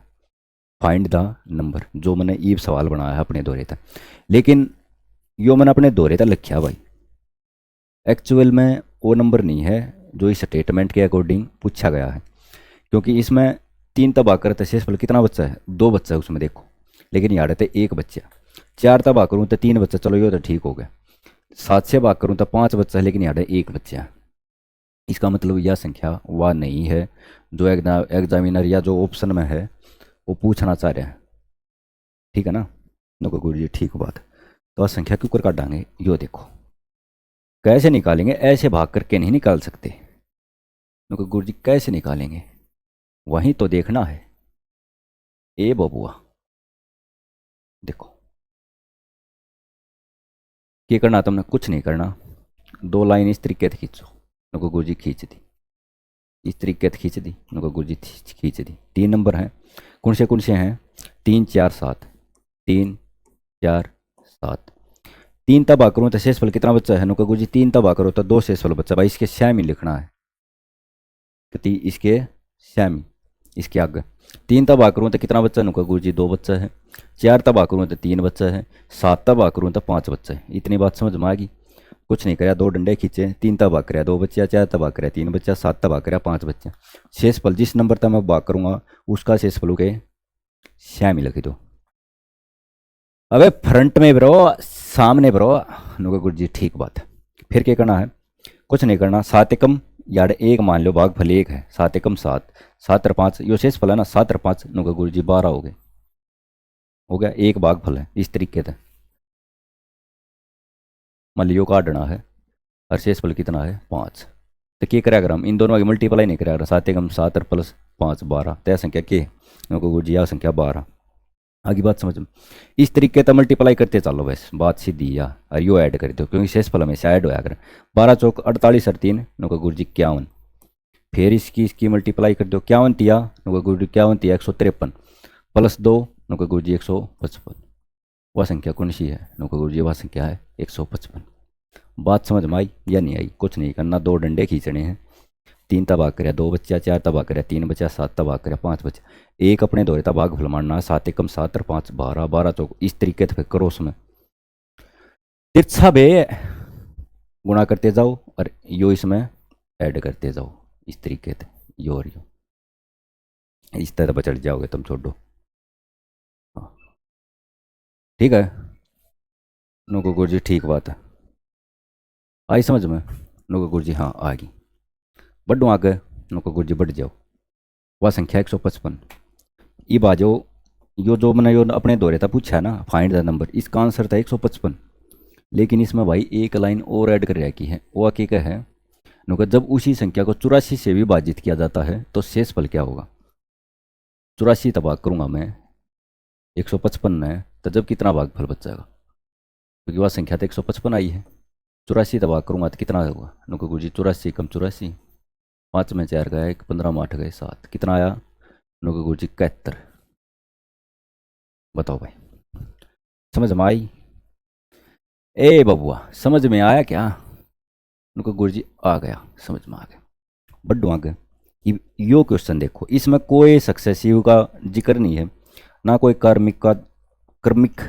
फाइंड द नंबर, जो मैंने ईब सवाल बनाया है अपने दौरे तक, लेकिन यो मैंने अपने दौरे तक लिखा भाई, एक्चुअल में वो नंबर नहीं है जो इस स्टेटमेंट के अकॉर्डिंग पूछा गया है, क्योंकि इसमें 3 तबाह करते शेषफल कितना बच्चा है, 2 बच्चा है उसमें देखो, लेकिन यहाँ रहते 1 बच्चा, 4 तबाह करूँ तो 3 बच्चा, चलो ये तो ठीक हो गया, 7 से भाग करूँ तो 5 बच्चा है, लेकिन यहाँ 1 बच्चा है, इसका मतलब यह संख्या वह नहीं है जो एग्जामिनर या जो ऑप्शन में है वो पूछना चाह रहे हैं, ठीक है ना। नो गुरु जी ठीक बात, तो संख्या क्यों कर काटांगे, यो देखो कैसे निकालेंगे, ऐसे भाग करके नहीं निकाल सकते, नो गुरु जी कैसे निकालेंगे, वहीं तो देखना है, ए बबुआ देखो क्या करना, तुमने कुछ नहीं करना, 2 लाइन इस तरीके से खींचो, नुको गुरुजी खींच दी, इस तरीके से खींच दी, नुको गुरुजी खींच दी, 3 नंबर हैं, कौन से हैं 3 4 7, 3 4 7, 3 तबाह करूँ तो शेषफल कितना बच्चा है नुको गुरुजी, 3 तबाह करो तो 2 शेषफल बच्चा, भाई इसके श्यामी लिखना है, इसके श्यामी, इसके आगे 3 तबाह करूँ तो कितना बच्चा नुका गुरुजी 2 बच्चा है, 4 तबाह करूँ तो 3 बच्चा है, 7 तबाह करूँ तो 5 बच्चा है, इतनी बात समझ में आ गई। कुछ नहीं कराया, 2 डंडे खींचे, 3 तबाह कराया 2 बच्चा, 4 तबाह कराया 3 बच्चा, 7 तबाह कराया 5 बच्चा, शेषफल जिस नंबर तक मैं बात करूंगा उसका शेषफल के श्यामी लिख दो। अबे फ्रंट में ब्रो, सामने ब्रो, नुका गुरु जी ठीक बात है, फिर क्या करना है, कुछ नहीं करना, 7 एकम यार 1 मान लो, भाग फल 1 है, 7 एकम 7, 7 और 5 यो शेषफल है ना, 7 और 5 नुका गुरु जी 12 हो गया, एक भाग फल है, इस तरीके से मान लियो काटना है, और शेषफल कितना है 5, तो क्या करें अगर हम इन दोनों की मल्टीप्लाई नहीं करें, अगर 7 एकम 7 और प्लस 5 12, तय संख्या के नको गुरुजी यह संख्या 12। आगे बात समझ में। इस तरीके से मल्टीप्लाई करते चलो, बस बात सीधी या और यो ऐड कर दो, क्योंकि शेषफल हमेशा ऐड होया करे। 12 चौक 48 और 3 नको गुरुजी 51। फिर इसकी मल्टीप्लाई कर दो, 51 तिया नको गुरुजी 51 तिया 153 प्लस 2 नको गुरुजी 155। वह संख्या कौन सी है नको गुरुजी, वह संख्या है 155। बात समझ में आई या नहीं आई? कुछ नहीं करना, दो डंडे खींचने हैं। 3 तबाह करे 2 बच्चा, 4 तबाह करे 3 बच्चा, 7 तबाह करे 5 बच्चा। एक अपने दोहरे तबाह फल मारना, 7 एकम 7 और 5 12, 12 चौक। इस तरीके से फिर करो, उसमें तिरछा बे गुणा करते जाओ और यो इसमें ऐड करते जाओ, इस तरीके से यो और यो, इस तरह पर चढ़ जाओगे तुम, छोड़ो। हाँ, ठीक है नुको गुरुजी, ठीक बात है, आई समझ में नुको गुरुजी? हाँ आ गई। बढ़ो आगे नुको गुरुजी, बढ़ जाओ। वह संख्या 155। ये आ जाओ, यो जो मैंने यो अपने दोहरे था पूछा है ना, फाइंड द नंबर, इसका आंसर था 155। लेकिन इसमें भाई एक लाइन और ऐड कर रखी है, वो क्या है नुका, जब उसी संख्या को 84 से विभाजित किया जाता है तो शेषफल क्या होगा। 84 तबाह करूंगा मैं, 155 है, तो जब कितना भागफल बच जाएगा, क्योंकि वह संख्या तो 155 आई है। 84 तबाह करूंगा तो कितना होगा नुका गुरुजी? 84 कम 84, 5 में 4 गया 1, 15 में 8 गए 7, कितना आया नुका गुरुजी? 71। बताओ भाई, समझ में आई? ए बबुआ समझ में आया क्या नुका गुरुजी? आ गया, समझ में आ गया। बढ़ो आगे। यो क्वेश्चन देखो, इसमें कोई सक्सेसिव का जिक्र नहीं है, ना कोई क्रमिक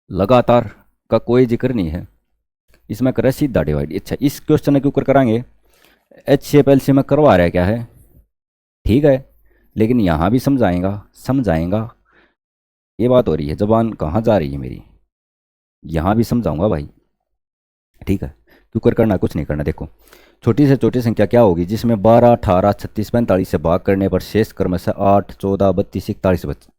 लगातार का कोई जिक्र नहीं है, इसमें करे सीधा डिवाइड। अच्छा, इस क्वेश्चन के ऊपर कराएंगे H C F L C में करवा रहा है क्या है, ठीक है, लेकिन यहाँ भी समझाएगा। ये बात हो रही है, जबान कहाँ जा रही है मेरी, यहाँ भी समझाऊंगा भाई, ठीक है। क्यों करना, कुछ नहीं करना। देखो, छोटी से छोटी संख्या क्या होगी जिसमें 12 18 36 45 से भाग करने पर शेष क्रम से 8 14 32 41 बच्चे,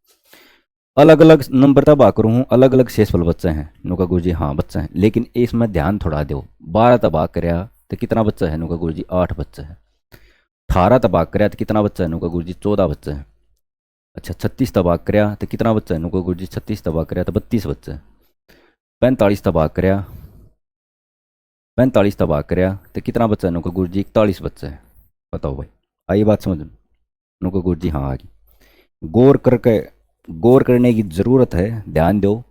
अलग अलग नंबर तक भाग करूँ, अलग अलग शेषफल बच्चे हैं नुका गुरुजी? हाँ बच्चे हैं, लेकिन इसमें ध्यान थोड़ा दो। 12 तक भाग कराया तो कितना बच्चा है नुका गुरुजी? 8 बच्चे हैं। 18 तक भाग कराया तो कितना बच्चा है नुका गुरुजी? 14 बच्चे हैं। अच्छा, 36 तक भाग कराया तो कितना बच्चा है नुका गुरुजी? 36 तक भाग कराया तो 32 बच्चे हैं। 45 तक भाग कराया, 45 तक भाग कराया तो कितना बच्चा है नुका गुरुजी? 41 बच्चे हैं। बताओ भाई, आई बात समझ में नुका गुरुजी? हाँ आ गई। गौर करने की ज़रूरत है, ध्यान दो।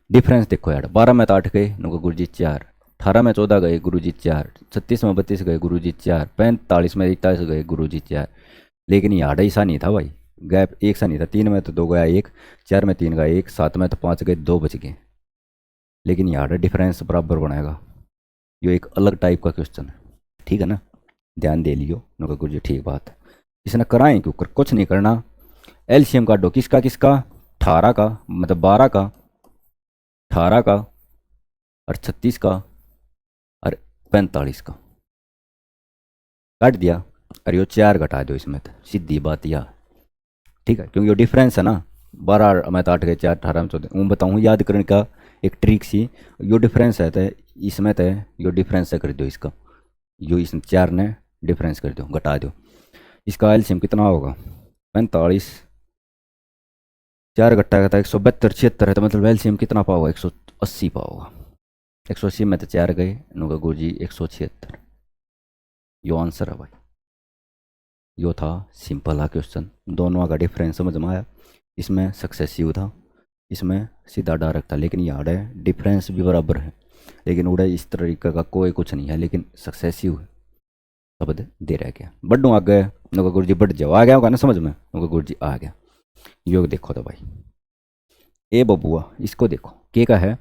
डिफरेंस देखो यार, 12 में तो 8 गए नुका गुरुजी 4, 18 में 14 गए गुरुजी 4, 36 में 32 गए गुरुजी 4, 45 में 41 गए गुरुजी 4। लेकिन यार ऐसा नहीं था भाई, गैप एक सा नहीं था। 3 में तो 2 गया 1, 4 में 3 गया 1, 7 में तो 5 गए 2 बच गए। लेकिन यार डिफरेंस बराबर बनाएगा, ये एक अलग टाइप का क्वेश्चन है, ठीक है ना, ध्यान दे लियो नुका गुरुजी, ठीक बात है। इसने कराएं क्यों कर, कुछ नहीं करना। एलसीएम काटो, किसका किसका? 18 का, मतलब 12 का, 18 का और 36 का और 45 का काट दिया, और ये 4 घटा दो इसमें, तो सीधी बात यह, ठीक है, क्योंकि ये डिफरेंस है ना। 12 में तो 8 गए 4, 18 में 14, मैं बताऊँ याद करने का एक ट्रिक सी। यो डिफरेंस है तो इसमें तो यो डिफरेंस है कर दो इसका, यो इस 4 ने डिफरेंस कर दो, घटा दो। इसका एलसीएम कितना होगा? 45, 4 घटा था 172 76 है, तो मतलब एलसीएम कितना पाओगा? 180 पाओगा। 180 में तो 4 गए नुका गुरुजी 176। यो आंसर है भाई, यो था सिंपल है क्वेश्चन। दोनों का डिफरेंस समझ में आया, इसमें सक्सेसिव था, इसमें सीधा डायरेक्ट था, लेकिन याद है डिफरेंस भी बराबर है, लेकिन उड़े इस तरीके का कोई कुछ नहीं है, लेकिन सक्सेसिव है, शब्द दे रह गया। बढ़ू आगे नुका गुरुजी, बढ़ जाओ, आ गया होगा ना समझ में नुका गुरुजी? आ गया। योग देखो तो भाई, ए बबुआ इसको देखो, के का है?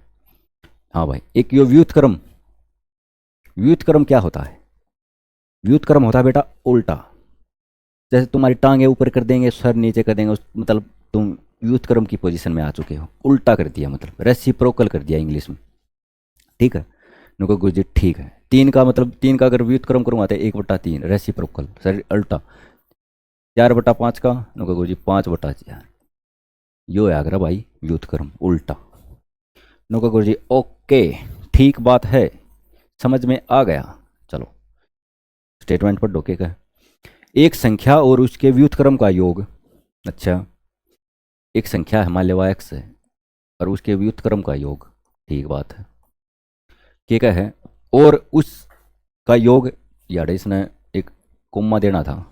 हाँ भाई, एक यो व्युत्क्रम। व्युत्क्रम क्या होता है? व्युत्क्रम होता है बेटा उल्टा। जैसे तुम्हारी टांगे ऊपर कर देंगे, सर नीचे कर देंगे, मतलब तुम व्युत्क्रम की पोजीशन में आ चुके हो, उल्टा कर दिया, मतलब रेसिप्रोकल कर दिया इंग्लिश में, ठीक है नुको गुरुजी? ठीक है। 3 का मतलब 3 का अगर व्युत्क्रम करूँगा तो 1/3 रेसिप्रोकल, सर उल्टा। 4/5 का नुको गुरुजी? 5/4। यो है आगरा भाई व्युत्क्रम उल्टा नुका गुरुजी? ओके, ठीक बात है, समझ में आ गया। चलो स्टेटमेंट पढ़ दो क्या है। एक संख्या और उसके व्युत्क्रम का योग। अच्छा, एक संख्या है मान लो x है और उसके व्युत्क्रम का योग, ठीक बात है। क्या है, और उसका योग, यार इसने एक कोमा देना था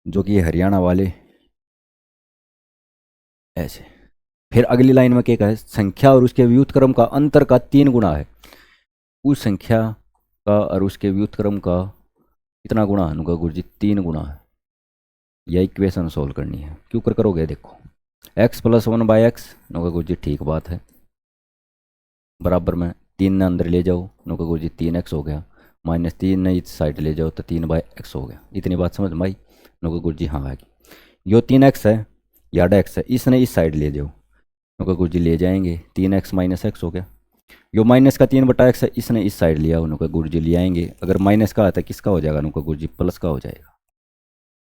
जो कि हरियाणा वाले ऐसे। फिर अगली लाइन में क्या है, संख्या और उसके व्युत्क्रम का अंतर का 3 गुना है। उस संख्या का और उसके व्युत्क्रम का कितना गुना है अनुका गुरु जी? 3 गुना है। यह इक्वेशन सोल्व करनी है, क्यों कर करोगे देखो, x प्लस 1/x अनुका गुरु जी, ठीक बात है, बराबर में 3 ने अंदर ले जाओ अनुका गुरु जी, 3x हो गया, -3 ने इस साइड ले जाओ तो 3/x हो गया। इतनी बात समझ में आई अनुका गुरु जी? हाँ आएगी। यो 3x है, याड x है, इसने इस साइड ले जाओ अनुका गुरु जी, ले जाएंगे, 3x - x हो गया। यो माइनस का 3/x है, इसने इस साइड लिया उनका गुरु जी, ले आएंगे। अगर माइनस का आता है किसका हो जाएगा उनका गुरु जी? प्लस का हो जाएगा।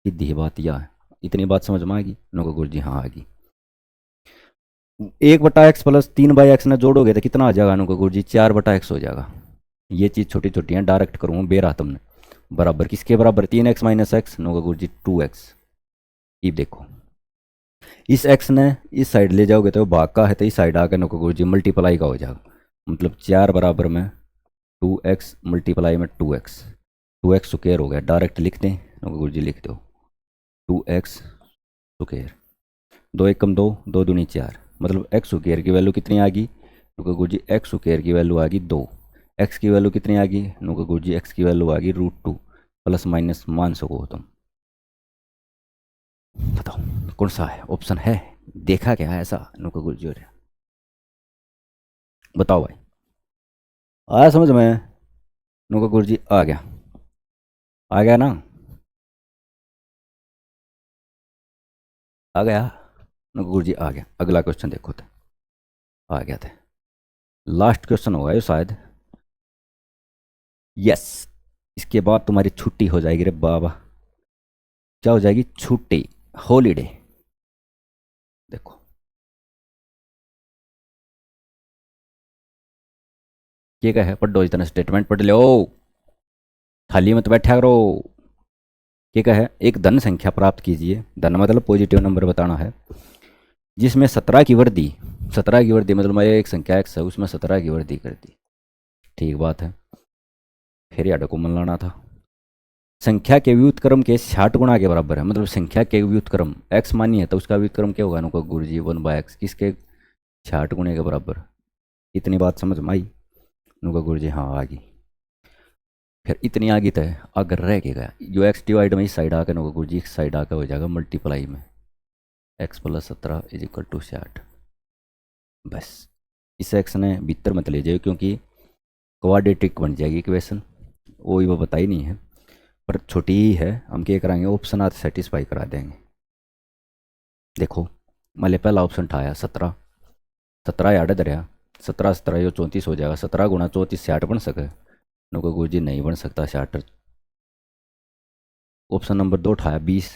सीधी बात यह है। इतनी बात समझ में आएगी उनका गुरु जी? हाँ आएगी। 1/x प्लस 3/x ने जोड़ोगे तो कितना आ जाएगा उनका गुरु जी? 4/x हो जाएगा। ये चीज़ छोटी छोटी हैं, डायरेक्ट करूँगा बेरा तुमने। बराबर किसके बराबर? 3x - x उनका गुरु जी 2x। ये देखो, इस x ने इस साइड ले जाओगे तो भाग का है, तो इस साइड आकर उनका गुरु जी मल्टीप्लाई का हो जाएगा। मतलब 4 बराबर में 2x मल्टीप्लाई में 2x, 2x स्क्वायर हो गया। डायरेक्ट लिख दें गुरु जी? लिख दो 2x स्क्वायर, 2 1 कम 2, 2 दूनी 4, मतलब x स्क्वायर की वैल्यू कितनी आ गई गुरु जी? x स्क्वायर की वैल्यू आ गई 2। x की वैल्यू कितनी आ गई गुरु जी? x की वैल्यू आ गई √2, प्लस माइनस मान सको तुम। बताओ कौन सा है ऑप्शन है? देखा क्या है ऐसा गुरु जी? बताओ भाई, आया समझ में? गुरु जी आ गया, आ गया ना? आ गया गुरु जी? आ गया। अगला क्वेश्चन देखो तो, आ गया था, लास्ट क्वेश्चन होगा ये शायद। यस, इसके बाद तुम्हारी छुट्टी हो जाएगी रे बाबा। क्या हो जाएगी? छुट्टी, हॉलीडे। देखो क्या है, पढ़ दो, इतना स्टेटमेंट पढ़ लो, थाली मत बैठा करो। क्या है, एक धन संख्या प्राप्त कीजिए, धन मतलब पॉजिटिव नंबर बताना है, जिसमें 17 की वृद्धि, 17 की वृद्धि मतलब मैं एक संख्या x है उसमें 17 की वृद्धि कर दी, ठीक बात है। फिर याडो को मन लाना था, संख्या के व्युत्क्रम के 60 गुना के बराबर है। मतलब संख्या के व्युत्क्रम x मानी है तो उसका व्युत्क्रम क्या होगा उनका गुरु जी? 1/x, किसके? 60 गुने के बराबर। इतनी बात समझ में आई उनका गुरु जी? हाँ आ गई। फिर इतनी आ गई तो अगर रह के गया जो x डिवाइड में इस साइड आकर उनका गुरु जी इस साइड आकर हो जाएगा मल्टीप्लाई में, x plus 17 is equal to 60। बस इस x ने भीतर मत ले जाए क्योंकि क्वाड्रेटिक बन जाएगी इक्वेशन, वो बता ही नहीं है, पर छोटी ही है। हम क्या कराएंगे, ऑप्शन आते सेटिस्फाई करा देंगे। देखो मैंने पहला ऑप्शन उठाया 17, 17 याद दरिया, 17 17 यो 34 हो जाएगा, 17 गुणा 34 60 बन सके नुको गुरु जी? नहीं बन सकता 60। ऑप्शन नंबर 2 उठाया 20,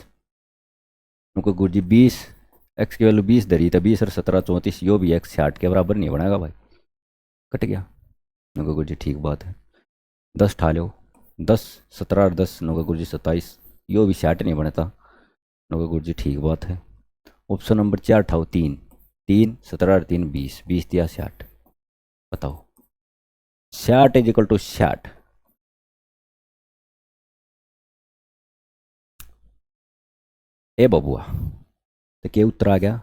नुको गुरु जी 20, एक्स की वैल्यू 20 धरी तो 20 और 17 34, यो भी एक्स 60 के बराबर नहीं बनेगा भाई, कट गया नुको गुरु जी, ठीक बात है। 10 उठा लो, 10 17 और 10 नुको गुरु जी 27, यो भी 60 नहीं बनता नुको गुरु जी, ठीक बात है। ऑप्शन नंबर 4 उठाओ 3, 3 17 और 3 20, 20 दिया 60। बताओ 60 इज इक्वल टू 60। ए बबुआ तो क्या उत्तर आ गया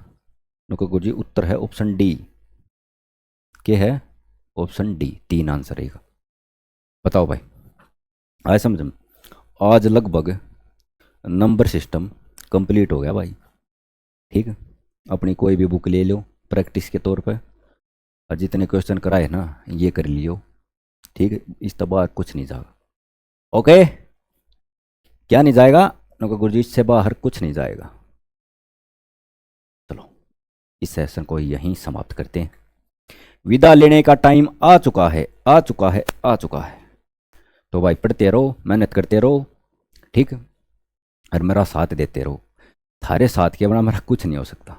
नुको गुरु जी? उत्तर है ऑप्शन डी। क्या है? ऑप्शन डी, 3 आंसर रहेगा। बताओ भाई, आए समझ में? आज लगभग नंबर सिस्टम कंप्लीट हो गया भाई, ठीक है। अपनी कोई भी बुक ले लो प्रैक्टिस के तौर पे, और जितने क्वेश्चन कराए ना ये कर लियो, ठीक है। इस तो बाहर कुछ नहीं जाएगा, ओके? क्या नहीं जाएगा नुको गुरु जी? इससे बाहर कुछ नहीं जाएगा। चलो इस सेशन को यहीं समाप्त करते हैं, विदा लेने का टाइम आ चुका है, आ चुका है, आ चुका है। तो भाई पढ़ते रहो, मेहनत करते रहो, ठीक, और मेरा साथ देते रहो। थारे साथ के बना मेरा कुछ नहीं हो सकता।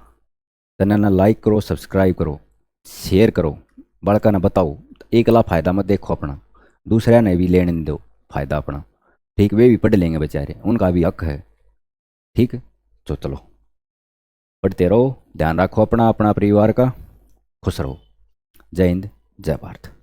तना ना लाइक करो, सब्सक्राइब करो, शेयर करो, बड़का ना बताओ। एकला फायदा मत देखो अपना, दूसरे ने भी लेने दो फायदा अपना। ठीक, वे भी पढ़ लेंगे बेचारे, उनका भी हक है। ठीक है, तो चलो पढ़ते रहो, ध्यान रखो अपना अपना परिवार का, खुश रहो। जय हिंद, जय भारत।